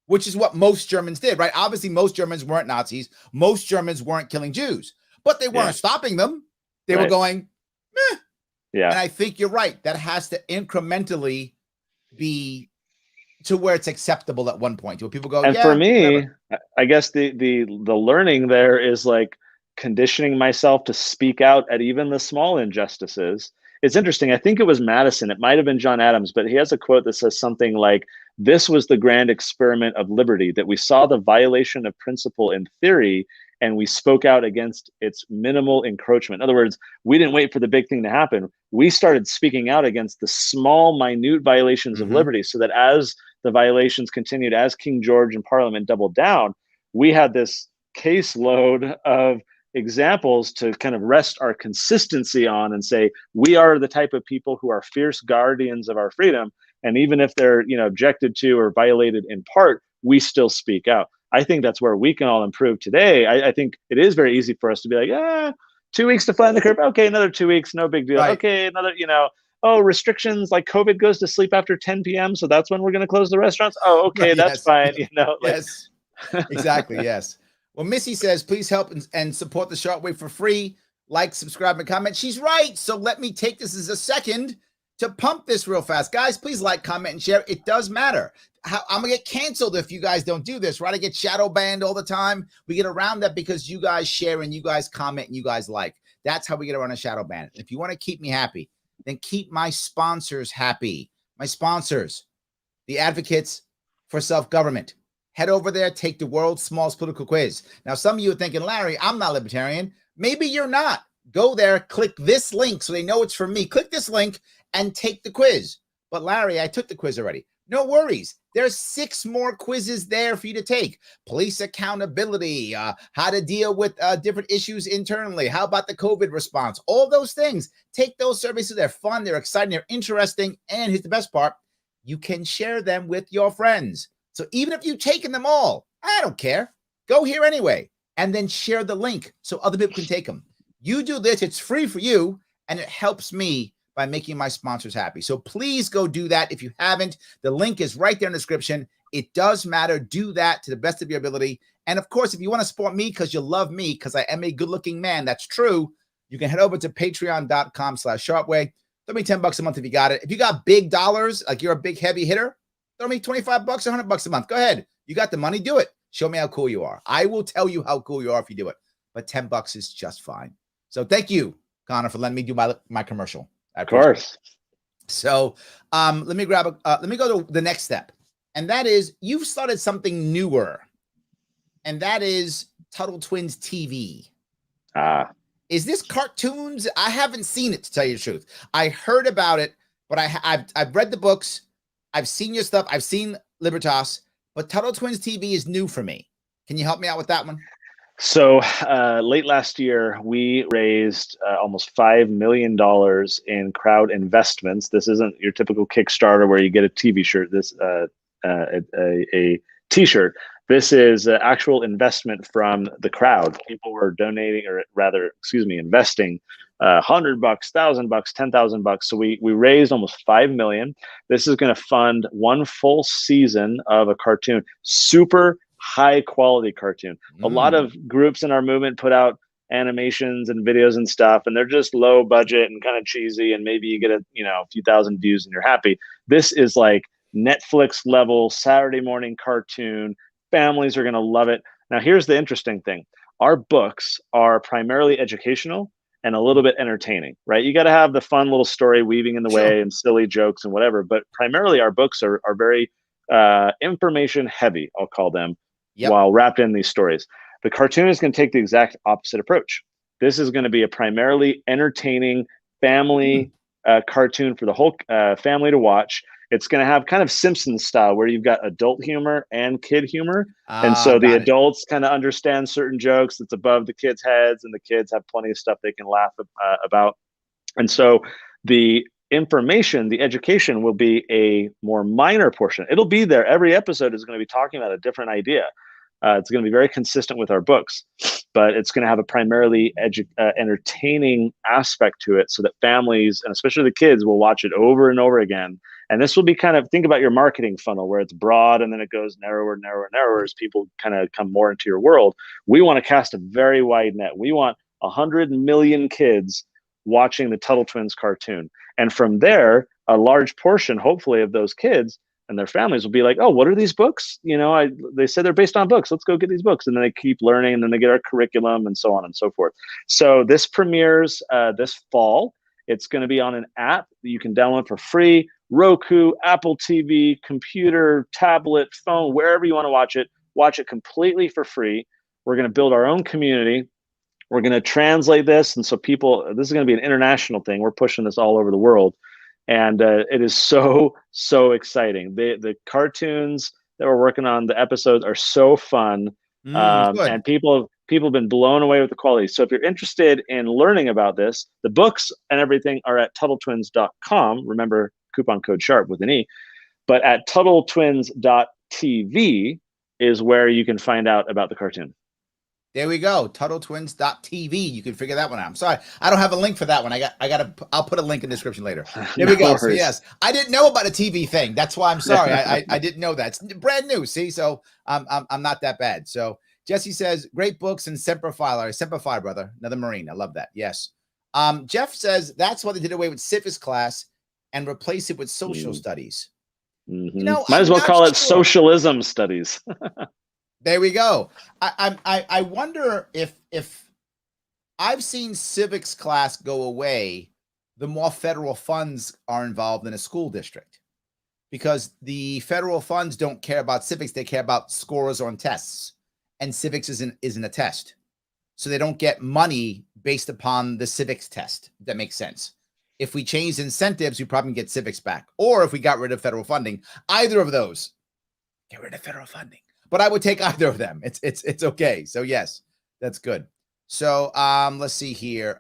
which is what most Germans did, right? Obviously, most Germans weren't Nazis. Most Germans weren't killing Jews, but they weren't stopping them. They were going, yeah. And I think you're right. That has to incrementally be to where it's acceptable at one point. Where people go, and for me, whatever. I guess the learning there is like conditioning myself to speak out at even the small injustices. It's interesting. I think it was Madison. It might have been John Adams, but he has a quote that says something like, this was the grand experiment of liberty, that we saw the violation of principle in theory and we spoke out against its minimal encroachment. In other words, we didn't wait for the big thing to happen. We started speaking out against the small, minute violations of liberty, so that as the violations continued, as King George and Parliament doubled down, we had this caseload of examples to kind of rest our consistency on and say, we are the type of people who are fierce guardians of our freedom. And even if they're, objected to or violated in part, we still speak out. I think that's where we can all improve today. I think it is very easy for us to be like, 2 weeks to flatten the curve. Okay, another 2 weeks, no big deal. Right. Okay, another, restrictions like COVID goes to sleep after 10 p.m. So that's when we're going to close the restaurants. Oh, okay, that's fine. Yes, exactly. Yes. Well, Missy says, please help and support the Sharpe Way for free. Like, subscribe, and comment. She's right. So let me take this as a second to pump this real fast. Guys, please like, comment, and share. It does matter. I'm going to get canceled if you guys don't do this, right? I get shadow banned all the time. We get around that because you guys share and you guys comment and you guys like. That's how we get around a shadow ban. If you want to keep me happy, then keep my sponsors happy. My sponsors, the advocates for self-government. Head over there, take the world's smallest political quiz. Now, some of you are thinking, Larry, I'm not libertarian. Maybe you're not. Go there, click this link so they know it's for me. Click this link and take the quiz. But Larry, I took the quiz already. No worries. There's 6 more quizzes there for you to take. Police accountability, how to deal with different issues internally. How about the COVID response? All those things. Take those surveys. They're fun, they're exciting, they're interesting. And here's the best part. You can share them with your friends. So even if you've taken them all, I don't care. Go here anyway. And then share the link so other people can take them. You do this. It's free for you. And it helps me by making my sponsors happy. So please go do that. If you haven't, the link is right there in the description. It does matter. Do that to the best of your ability. And of course, if you want to support me because you love me, because I am a good looking man, that's true. You can head over to patreon.com/sharpeway. Throw me $10 a month if you got it. If you got big dollars, like you're a big heavy hitter, throw me $25, $100 a month. Go ahead. You got the money, do it. Show me how cool you are. I will tell you how cool you are if you do it. But $10 is just fine. So thank you, Connor, for letting me do my commercial. Of course. So let me go to the next step. And that is, you've started something newer. And that is Tuttle Twins TV. Is this cartoons? I haven't seen it, to tell you the truth. I heard about it, but I've read the books. I've seen your stuff. I've seen Libertas. But Tuttle Twins TV is new for me. Can you help me out with that one? So late last year, we raised almost $5 million in crowd investments. This isn't your typical Kickstarter where you get a TV shirt. A T-shirt. This is actual investment from the crowd. People were donating, or rather, excuse me, investing $100, $1,000, $10,000. So we raised almost 5 million. This is going to fund one full season of a cartoon. Super high quality cartoon. A lot of groups in our movement put out animations and videos and stuff, and they're just low budget and kind of cheesy, and maybe you get a few thousand views and you're happy. This is like Netflix level Saturday morning cartoon. Families are going to love it. Now here's the interesting thing. Our books are primarily educational and a little bit entertaining, right? You got to have the fun little story weaving in the way and silly jokes and whatever, but primarily our books are very information heavy, I'll call them. Yep. While wrapped in these stories. The cartoon is going to take the exact opposite approach. This is going to be a primarily entertaining family cartoon for the whole family to watch. It's going to have kind of Simpsons style where you've got adult humor and kid humor. And so the adults kind of understand certain jokes that's above the kids' heads, and the kids have plenty of stuff they can laugh about. And so the information, the education will be a more minor portion. It'll be there. Every episode is going to be talking about a different idea. It's going to be very consistent with our books, but it's going to have a primarily entertaining aspect to it so that families, and especially the kids, will watch it over and over again. And this will be kind of, think about your marketing funnel where it's broad and then it goes narrower, narrower, narrower as people kind of come more into your world. We want to cast a very wide net. We want 100 million kids watching the Tuttle Twins cartoon. And from there, a large portion, hopefully, of those kids and their families will be like, oh, what are these books? They said they're based on books. Let's go get these books. And then they keep learning, and then they get our curriculum and so on and so forth. So this premieres this fall. It's going to be on an app that you can download for free. Roku, Apple TV, computer, tablet, phone, wherever you want to watch it. Watch it completely for free. We're going to build our own community. We're going to translate this. And so this is going to be an international thing. We're pushing this all over the world. And it is so exciting. The cartoons that we're working on, the episodes are so fun, and people have been blown away with the quality. So if you're interested in learning about this, the books and everything are at TuttleTwins.com. Remember, coupon code Sharpe with an E. But at TuttleTwins.tv is where you can find out about the cartoon. There we go. TuttleTwins.tv. You can figure that one out. I'm sorry, I don't have a link for that one. I'll put a link in the description later. There we go. So yes, I didn't know about a TV thing. That's why I'm sorry. I didn't know that. It's brand new. See, so I'm not that bad. So Jesse says, great books and Semper Fi, brother. Another Marine. I love that. Yes. Jeff says that's why they did away with civics class and replace it with social studies. Mm-hmm. Might as well call it socialism studies. There we go. I wonder if I've seen civics class go away, the more federal funds are involved in a school district, because the federal funds don't care about civics. They care about scores on tests, and civics isn't a test. So they don't get money based upon the civics test. If that makes sense. If we change incentives, we probably get civics back. Or if we got rid of federal funding, either of those, get rid of federal funding. But I would take either of them. It's okay. So yes, that's good. So let's see here.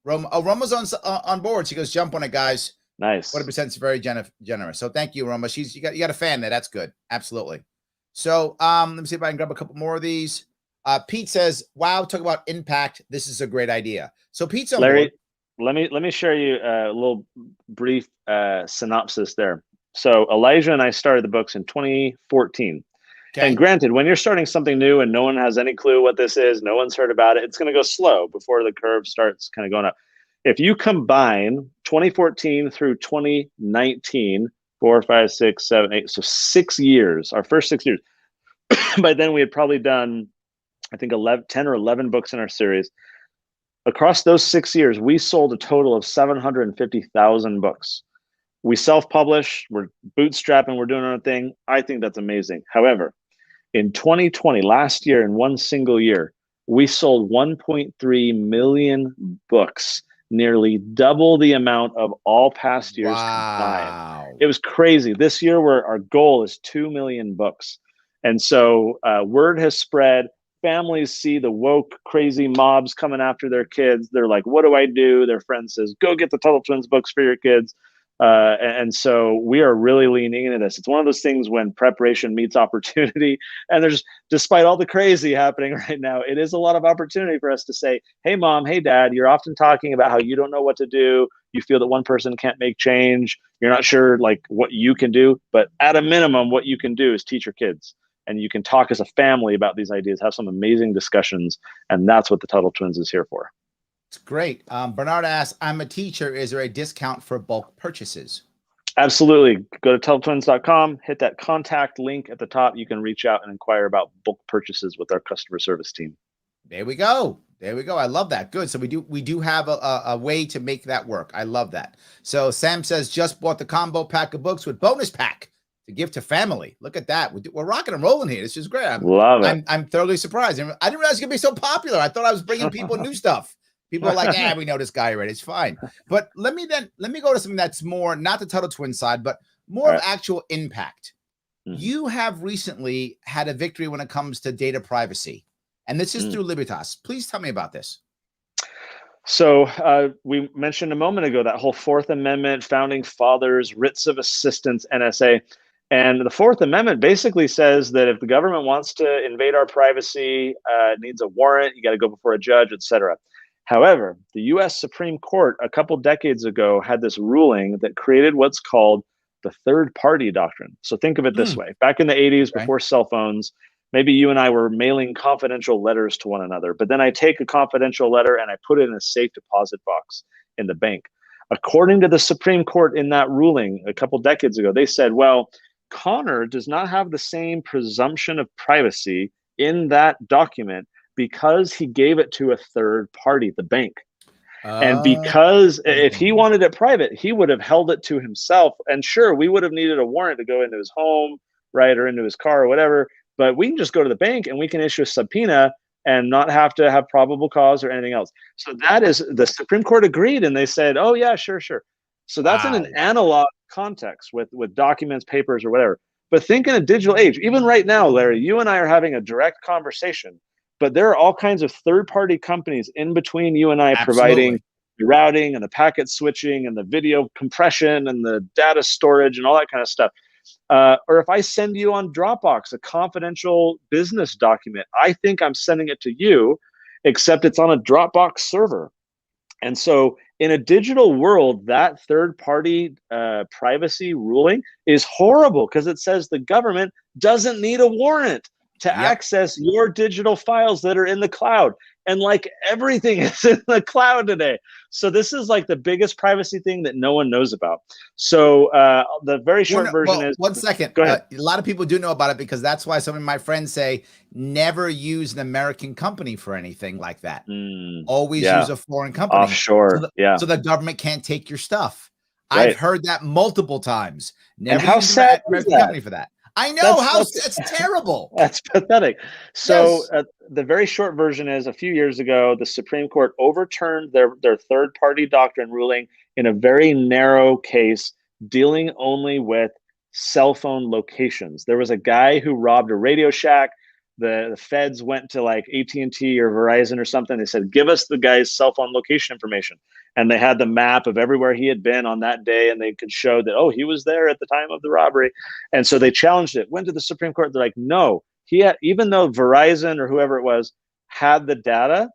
Roma's on board. She goes, jump on it, guys. Nice. 40% is very generous. So thank you, Roma. You got a fan there. That's good. Absolutely. So let me see if I can grab a couple more of these. Pete says, wow, talk about impact. This is a great idea. So Pete's on Larry, board. let me share you a little brief synopsis there. So Elijah and I started the books in 2014. Okay. And granted, when you're starting something new and no one has any clue what this is, no one's heard about it, it's going to go slow before the curve starts kind of going up. If you combine 2014 through 2019, 4, 5, 6, 7, 8, so 6 years, our first 6 years, by then we had probably done, I think, 10 or 11 books in our series. Across those 6 years, we sold a total of 750,000 books. We self-publish, we're bootstrapping, we're doing our own thing. I think that's amazing. However, in 2020, last year, in one single year, we sold 1.3 million books, nearly double the amount of all past years combined. It was crazy. This year, our goal is 2 million books. And so word has spread. families see the woke, crazy mobs coming after their kids, they're like, what do I do? Their friend says, go get the Tuttle Twins books for your kids. And so we are really leaning into this. It's one of those things when preparation meets opportunity, and there's, despite all the crazy happening right now, it is a lot of opportunity for us to say, hey, mom, hey, dad, you're often talking about how you don't know what to do. You feel that one person can't make change. You're not sure like what you can do, but at a minimum, what you can do is teach your kids. And you can talk as a family about these ideas, have some amazing discussions. And that's what the Tuttle Twins is here for. It's great. Bernard asks, I'm a teacher. Is there a discount for bulk purchases? Absolutely. Go to TuttleTwins.com, hit that contact link at the top. You can reach out and inquire about bulk purchases with our customer service team. There we go. There we go. I love that. Good. So we do have a way to make that work. I love that. So Sam says, just bought the combo pack of books with bonus pack to give to family. Look at that. We're rocking and rolling here. This is great. Love it. I'm thoroughly surprised. I didn't realize it's going to be so popular. I thought I was bringing people new stuff. People are like, we know this guy already. It's fine. But let me go to something that's more, not the Tuttle Twin side, but more of actual impact. Mm-hmm. You have recently had a victory when it comes to data privacy. And this is through Libertas. Please tell me about this. So we mentioned a moment ago that whole Fourth Amendment, founding fathers, writs of assistance, NSA. And the Fourth Amendment basically says that if the government wants to invade our privacy, it needs a warrant, you got to go before a judge, et cetera. However, the U.S. Supreme Court a couple decades ago had this ruling that created what's called the third party doctrine. So think of it this way. Back in the 80s, before cell phones, maybe you and I were mailing confidential letters to one another, but then I take a confidential letter and I put it in a safe deposit box in the bank. According to the Supreme Court in that ruling a couple decades ago, they said, well, Connor does not have the same presumption of privacy in that document because he gave it to a third party, the bank. And because if he wanted it private, he would have held it to himself. And sure, we would have needed a warrant to go into his home, right, or into his car or whatever. But we can just go to the bank and we can issue a subpoena and not have to have probable cause or anything else. So that is, the Supreme Court agreed, and they said, oh yeah, sure. So that's in an analog context with documents, papers, or whatever. But think in a digital age, even right now, Larry, you and I are having a direct conversation, but there are all kinds of third-party companies in between you and I providing the routing and the packet switching and the video compression and the data storage and all that kind of stuff. Or if I send you on Dropbox a confidential business document, I think I'm sending it to you, except it's on a Dropbox server. And so in a digital world, that third-party privacy ruling is horrible because it says the government doesn't need a warrant to access your digital files that are in the cloud. And like everything is in the cloud today. So this is like the biggest privacy thing that no one knows about. So the very short version is— 1 second. Go ahead. A lot of people do know about it because that's why some of my friends say, never use an American company for anything like that. Always use a foreign company. Offshore, so the government can't take your stuff. Right. I've heard that multiple times. Never and how use sad an American company for that. I know that's terrible. That's pathetic. So the very short version is, a few years ago, the Supreme Court overturned their third-party doctrine ruling in a very narrow case dealing only with cell phone locations. There was a guy who robbed a Radio Shack. The feds went to like AT&T or Verizon or something. They said, give us the guy's cell phone location information. And they had the map of everywhere he had been on that day. And they could show that, oh, he was there at the time of the robbery. And so they challenged it, went to the Supreme Court. They're like, no, even though Verizon or whoever it was had the data,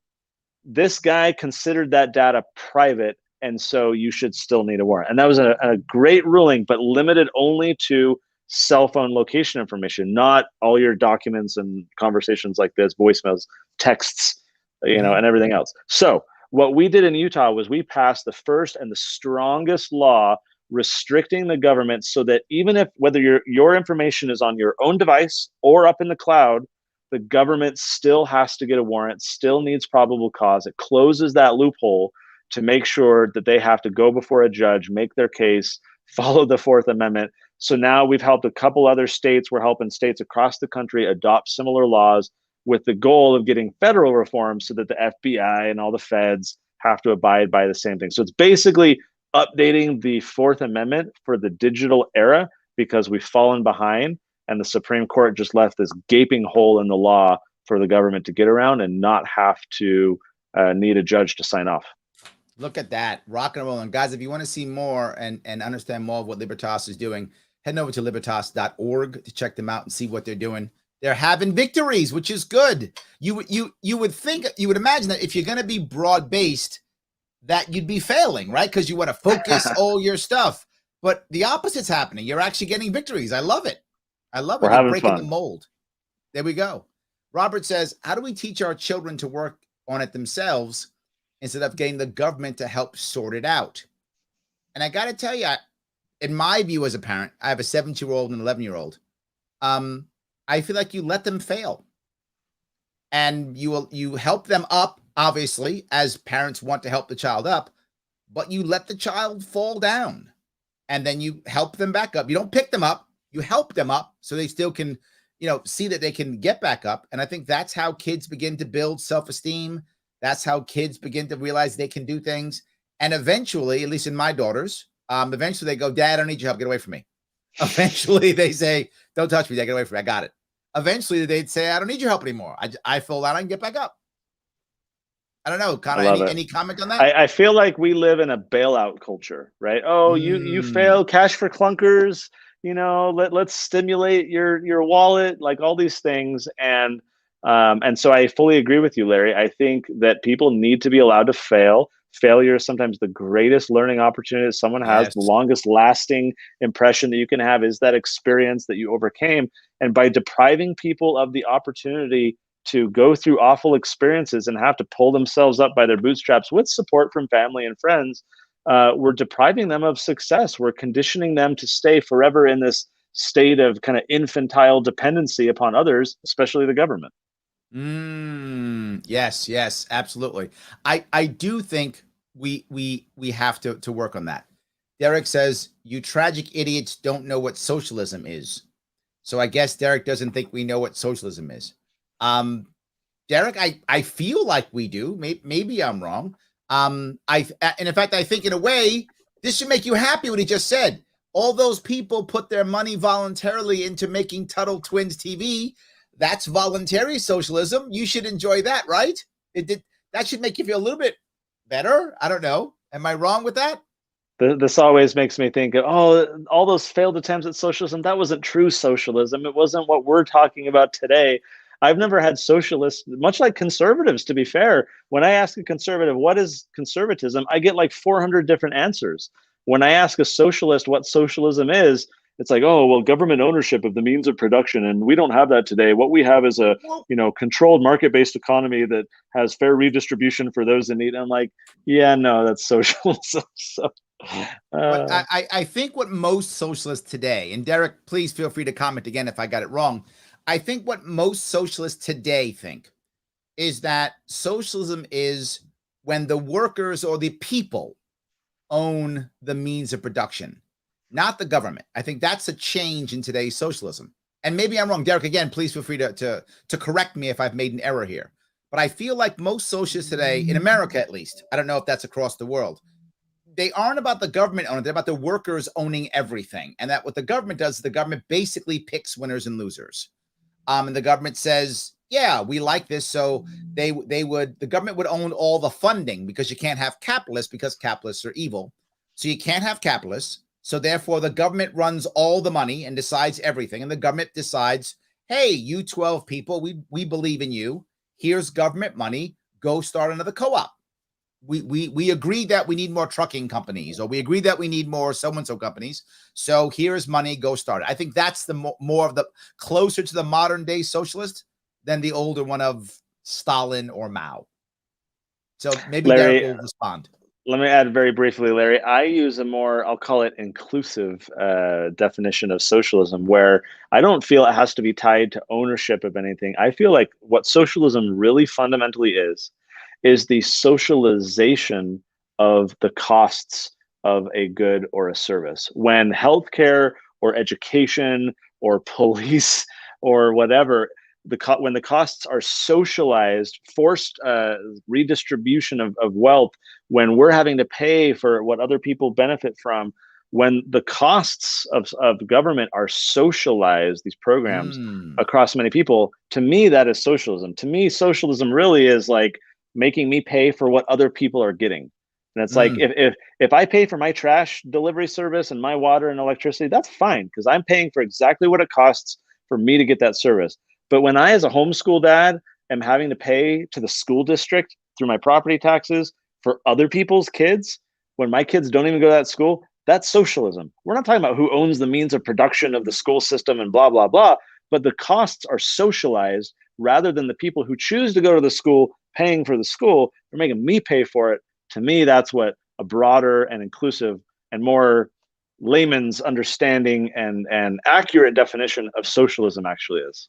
this guy considered that data private. And so you should still need a warrant. And that was a great ruling, but limited only to cell phone location information, not all your documents and conversations like this, voicemails, texts, and everything else. So what we did in Utah was we passed the first and the strongest law restricting the government so that even if whether your information is on your own device or up in the cloud, the government still has to get a warrant, still needs probable cause. It closes that loophole to make sure that they have to go before a judge, make their case, follow the Fourth Amendment. So now we've helped a couple other states. We're helping states across the country adopt similar laws with the goal of getting federal reform so that the FBI and all the feds have to abide by the same thing. So it's basically updating the Fourth Amendment for the digital era because we've fallen behind, and the Supreme Court just left this gaping hole in the law for the government to get around and not have to need a judge to sign off. Look at that. Rock and roll. And guys, if you want to see more and understand more of what Libertas is doing, head over to libertas.org to check them out and see what they're doing. They're having victories, which is good. You would think, you would imagine that if you're going to be broad-based, that you'd be failing, right? Because you want to focus all your stuff. But the opposite's happening. You're actually getting victories. I love it. I love it. We're You're breaking fun. the mold. There we go. Robert says, how do we teach our children to work on it themselves instead of getting the government to help sort it out? And I got to tell you, in my view as a parent, I have a 7-year-old and an 11-year-old. I feel like you let them fail. And you help them up, obviously, as parents want to help the child up, but you let the child fall down. And then you help them back up. You don't pick them up. You help them up so they still can, see that they can get back up. And I think that's how kids begin to build self-esteem. That's how kids begin to realize they can do things. And eventually, at least in my daughters, eventually they go, Dad, I don't need your help. Get away from me. Eventually they say, don't touch me. Dad, get away from me. I got it. Eventually they'd say, I don't need your help anymore. I fall down and get back up. I don't know, Connor, any comment on that? I feel like we live in a bailout culture, right? Oh, you fail, cash for clunkers, let's stimulate your wallet, like all these things. And so I fully agree with you, Larry. I think that people need to be allowed to fail. Failure is sometimes the greatest learning opportunity someone has. Yes. The longest lasting impression that you can have is that experience that you overcame. And by depriving people of the opportunity to go through awful experiences and have to pull themselves up by their bootstraps with support from family and friends, we're depriving them of success. We're conditioning them to stay forever in this state of kind of infantile dependency upon others, especially the government. Yes, absolutely. I do think we have to work on that. Derek says, you tragic idiots don't know what socialism is. So I guess Derek doesn't think we know what socialism is. Derek, I feel like we do. Maybe I'm wrong. And in fact, I think in a way, this should make you happy what he just said. All those people put their money voluntarily into making Tuttle Twins TV. That's voluntary socialism. You should enjoy that, right? That should make you feel a little bit better. I don't know. Am I wrong with that? This always makes me think of, all those failed attempts at socialism. That wasn't true socialism. It wasn't what we're talking about today. I've never had socialists, much like conservatives, to be fair. When I ask a conservative, what is conservatism? I get like 400 different answers. When I ask a socialist what socialism is, it's like, oh, well, government ownership of the means of production. And we don't have that today. What we have is a, controlled market-based economy that has fair redistribution for those in need. I'm like, yeah, no, that's socialism. But I think what most socialists today, and Derek, please feel free to comment again if I got it wrong. I think what most socialists today think is that socialism is when the workers or the people own the means of production, not the government. I think that's a change in today's socialism. And maybe I'm wrong. Derek, again, please feel free to correct me if I've made an error here. But I feel like most socialists today, in America at least, I don't know if that's across the world, they aren't about the government owning, they're about the workers owning everything. And that what the government does is the government basically picks winners and losers. And the government says, yeah, we like this. So the government would own all the funding because you can't have capitalists because capitalists are evil. So you can't have capitalists. So therefore the government runs all the money and decides everything. And the government decides, hey, you 12 people, we believe in you. Here's government money. Go start another co-op. We agree that we need more trucking companies, or we agree that we need more so-and-so companies. So here's money, go start it. I think that's the more of the closer to the modern day socialist than the older one of Stalin or Mao. So maybe Larry, Derek will respond. Let me add very briefly, Larry. I use a more, I'll call it inclusive definition of socialism, where I don't feel it has to be tied to ownership of anything. I feel like what socialism really fundamentally is the socialization of the costs of a good or a service. When healthcare or education or police or whatever, when the costs are socialized, forced redistribution of wealth, when we're having to pay for what other people benefit from, when the costs of government are socialized, these programs across many people, to me, that is socialism. To me, socialism really is like making me pay for what other people are getting. And it's like, if I pay for my trash delivery service and my water and electricity, that's fine, because I'm paying for exactly what it costs for me to get that service. But when I, as a homeschool dad, am having to pay to the school district through my property taxes for other people's kids, when my kids don't even go to that school, that's socialism. We're not talking about who owns the means of production of the school system and blah, blah, blah, but the costs are socialized rather than the people who choose to go to the school paying for the school. They're making me pay for it. To me, that's what a broader and inclusive and more layman's understanding and accurate definition of socialism actually is.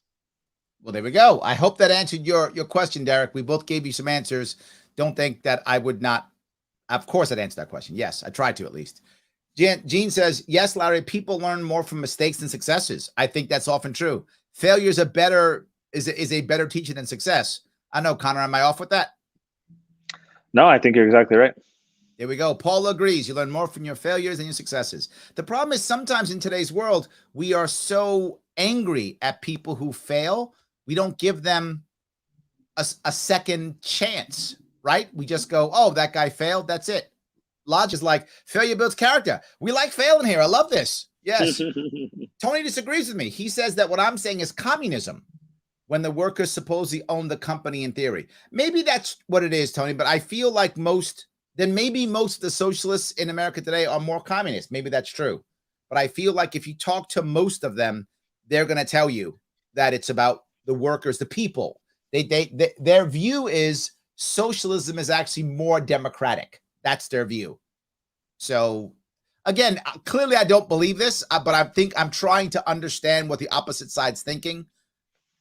Well, there we go. I hope that answered your question, Derek. We both gave you some answers. Don't think that I would not. Of course, I'd answer that question. Yes, I tried to at least. Gene says, yes, Larry, people learn more from mistakes than successes. I think that's often true. Failure is a better teacher than success. I know, Connor, am I off with that? No, I think you're exactly right. There we go. Paul agrees. You learn more from your failures than your successes. The problem is sometimes in today's world, we are so angry at people who fail. We don't give them a second chance, right? We just go, oh, that guy failed. That's it. Lodge is like, failure builds character. We like failing here. I love this. Yes. Tony disagrees with me. He says that what I'm saying is communism, when the workers supposedly own the company in theory. Maybe that's what it is, Tony, but I feel like maybe most of the socialists in America today are more communist. Maybe that's true. But I feel like if you talk to most of them, they're going to tell you that it's about the workers, the people. Their view is socialism is actually more democratic. That's their view. So again, clearly I don't believe this, but I think I'm trying to understand what the opposite side's thinking.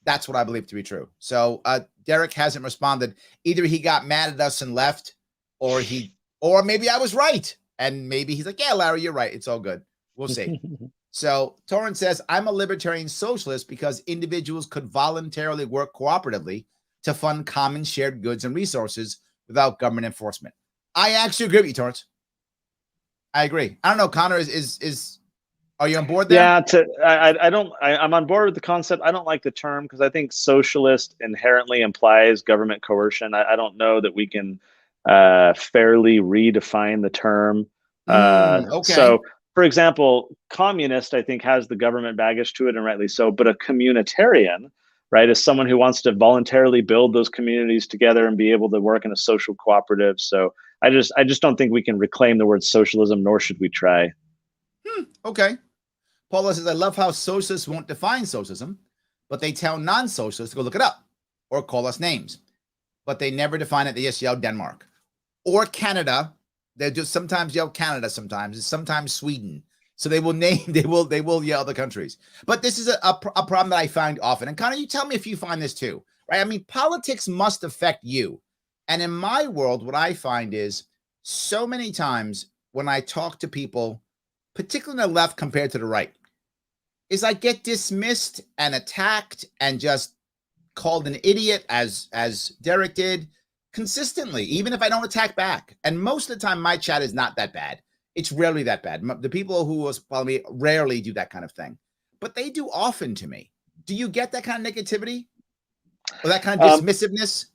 That's what I believe to be true. So Derek hasn't responded. Either he got mad at us and left, or maybe I was right. And maybe he's like, yeah, Larry, you're right. It's all good. We'll see. So Torrance says, I'm a libertarian socialist because individuals could voluntarily work cooperatively to fund common shared goods and resources without government enforcement. I actually agree with you, Torrance. I agree. I don't know, Connor, are you on board there? Yeah, I'm on board with the concept. I don't like the term because I think socialist inherently implies government coercion. I don't know that we can fairly redefine the term. Okay. So, for example, communist, I think, has the government baggage to it, and rightly so, but a communitarian, right, is someone who wants to voluntarily build those communities together and be able to work in a social cooperative. So I just don't think we can reclaim the word socialism, nor should we try. Okay. Paula says, I love how socialists won't define socialism, but they tell non-socialists to go look it up or call us names. But they never define it. They just yell Denmark or Canada. They just sometimes yell Canada, sometimes Sweden. So they will yell the countries. But this is a problem that I find often. And Connor, you tell me if you find this too, right? I mean, politics must affect you. And in my world, what I find is so many times when I talk to people, particularly on the left compared to the right, is I get dismissed and attacked and just called an idiot as Derek did consistently, even if I don't attack back. And most of the time, my chat is not that bad. It's rarely that bad. The people who follow me rarely do that kind of thing, but they do often to me. Do you get that kind of negativity or that kind of dismissiveness?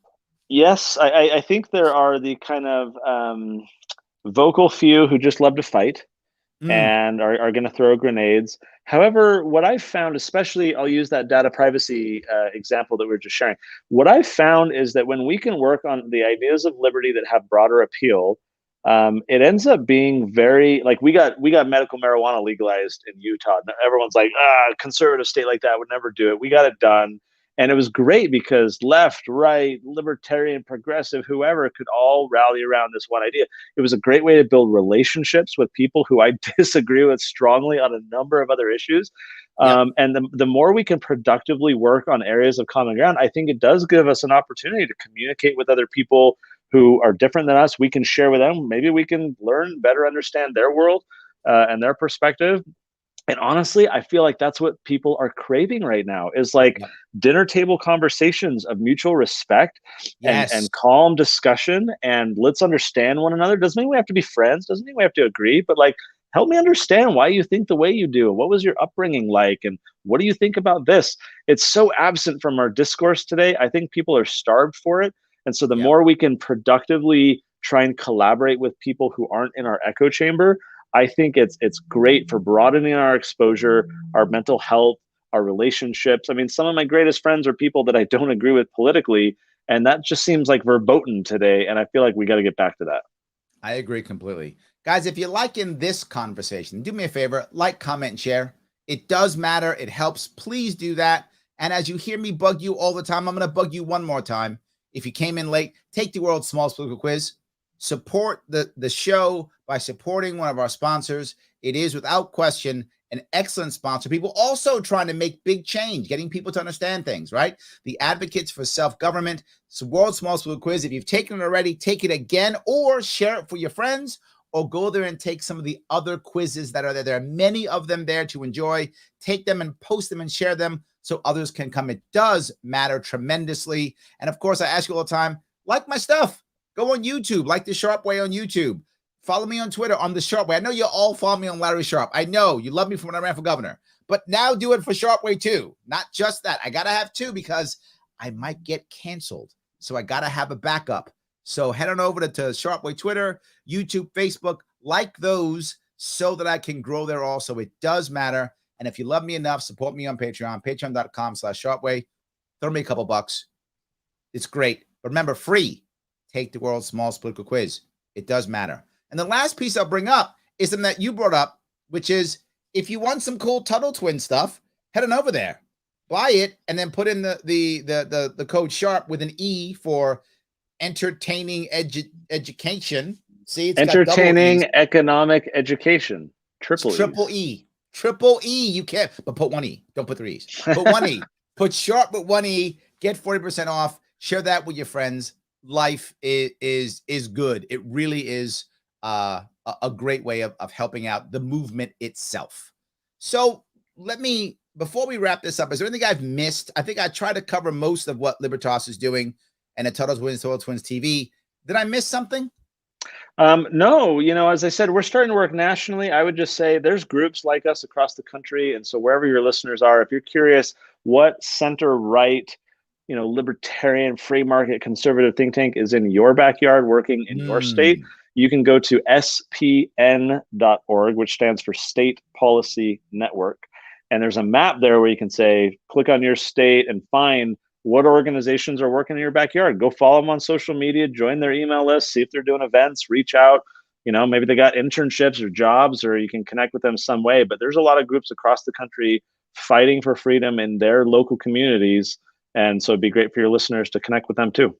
Yes, I think there are the kind of vocal few who just love to fight and are going to throw grenades. However, what I've found, especially, I'll use that data privacy example that we were just sharing. What I've found is that when we can work on the ideas of liberty that have broader appeal, it ends up being very, like, we got medical marijuana legalized in Utah. Everyone's like, conservative state like that would never do it. We got it done. And it was great because left, right, libertarian, progressive, whoever could all rally around this one idea. It was a great way to build relationships with people who I disagree with strongly on a number of other issues. And the more we can productively work on areas of common ground, I think it does give us an opportunity to communicate with other people who are different than us. We can share with them. Maybe we can learn, better understand their world and their perspective. And honestly, I feel like that's what people are craving right now is like dinner table conversations of mutual respect and calm discussion. And let's understand one another. Doesn't mean we have to be friends. Doesn't mean we have to agree. But like help me understand why you think the way you do. What was your upbringing like? And what do you think about this? It's so absent from our discourse today. I think people are starved for it. And so the Yeah. more we can productively try and collaborate with people who aren't in our echo chamber, I think it's great for broadening our exposure, our mental health, our relationships. I mean, some of my greatest friends are people that I don't agree with politically, and that just seems like verboten today. And I feel like we got to get back to that. I agree completely. Guys, if you're liking this conversation, do me a favor, like, comment, and share. It does matter. It helps. Please do that. And as you hear me bug you all the time, I'm going to bug you one more time. If you came in late, take the world's smallest political quiz. Support the show by supporting one of our sponsors. It is, without question, an excellent sponsor. People also trying to make big change, getting people to understand things, right? The Advocates for Self-Government. It's the world's smallest political quiz. If you've taken it already, take it again, or share it for your friends, or go there and take some of the other quizzes that are there. There are many of them there to enjoy. Take them and post them and share them so others can come. It does matter tremendously. And of course, I ask you all the time, like my stuff. Go on YouTube, like the Sharpe Way on YouTube. Follow me on Twitter on the Sharpe Way. I know you all follow me on Larry Sharpe. I know you love me from when I ran for governor, but now do it for Sharpe Way too. Not just that. I got to have two because I might get canceled. So I got to have a backup. So head on over to Sharpe Way Twitter, YouTube, Facebook, like those so that I can grow there also. It does matter. And if you love me enough, support me on Patreon, patreon.com/SharpeWay. Throw me a couple bucks. It's great. But remember, free. Take the world's smallest political quiz. It does matter. And the last piece I'll bring up is something that you brought up, which is if you want some cool Tuttle Twin stuff, head on over there, buy it, and then put in the code Sharpe with an E for entertaining education. See, it's entertaining got economic education. Triple E. Triple E. You can't, but put one E. Don't put three E's. Put one E. Put Sharpe with one E. Get 40% off. Share that with your friends. Life is good. It really is a great way of helping out the movement itself. So before we wrap this up, is there anything I've missed? I think I tried to cover most of what Libertas is doing and at Tuttle Twins TV. Did I miss something? No, as I said, we're starting to work nationally. I would just say there's groups like us across the country. And so wherever your listeners are, if you're curious what center-right, libertarian, free market, conservative think tank is in your backyard working in your state, you can go to spn.org, which stands for State Policy Network. And there's a map there where you can say, click on your state and find what organizations are working in your backyard. Go follow them on social media, join their email list, see if they're doing events, reach out. Maybe they got internships or jobs, or you can connect with them some way. But there's a lot of groups across the country fighting for freedom in their local communities. And so it'd be great for your listeners to connect with them too.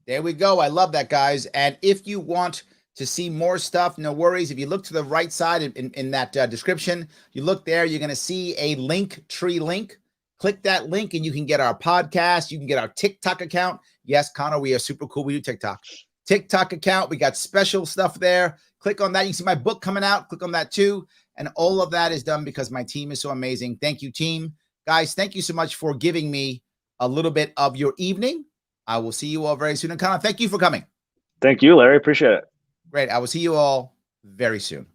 There we go. I love that, guys. And if you want to see more stuff, no worries. If you look to the right side in that description, you look there, you're going to see a Linktree link. Click that link and you can get our podcast. You can get our TikTok account. Yes, Connor, we are super cool. We do TikTok account. We got special stuff there. Click on that. You can see my book coming out. Click on that too. And all of that is done because my team is so amazing. Thank you, team. Guys, thank you so much for giving me a little bit of your evening. I will see you all very soon. And Connor, thank you for coming. Thank you, Larry. Appreciate it. Great. I will see you all very soon.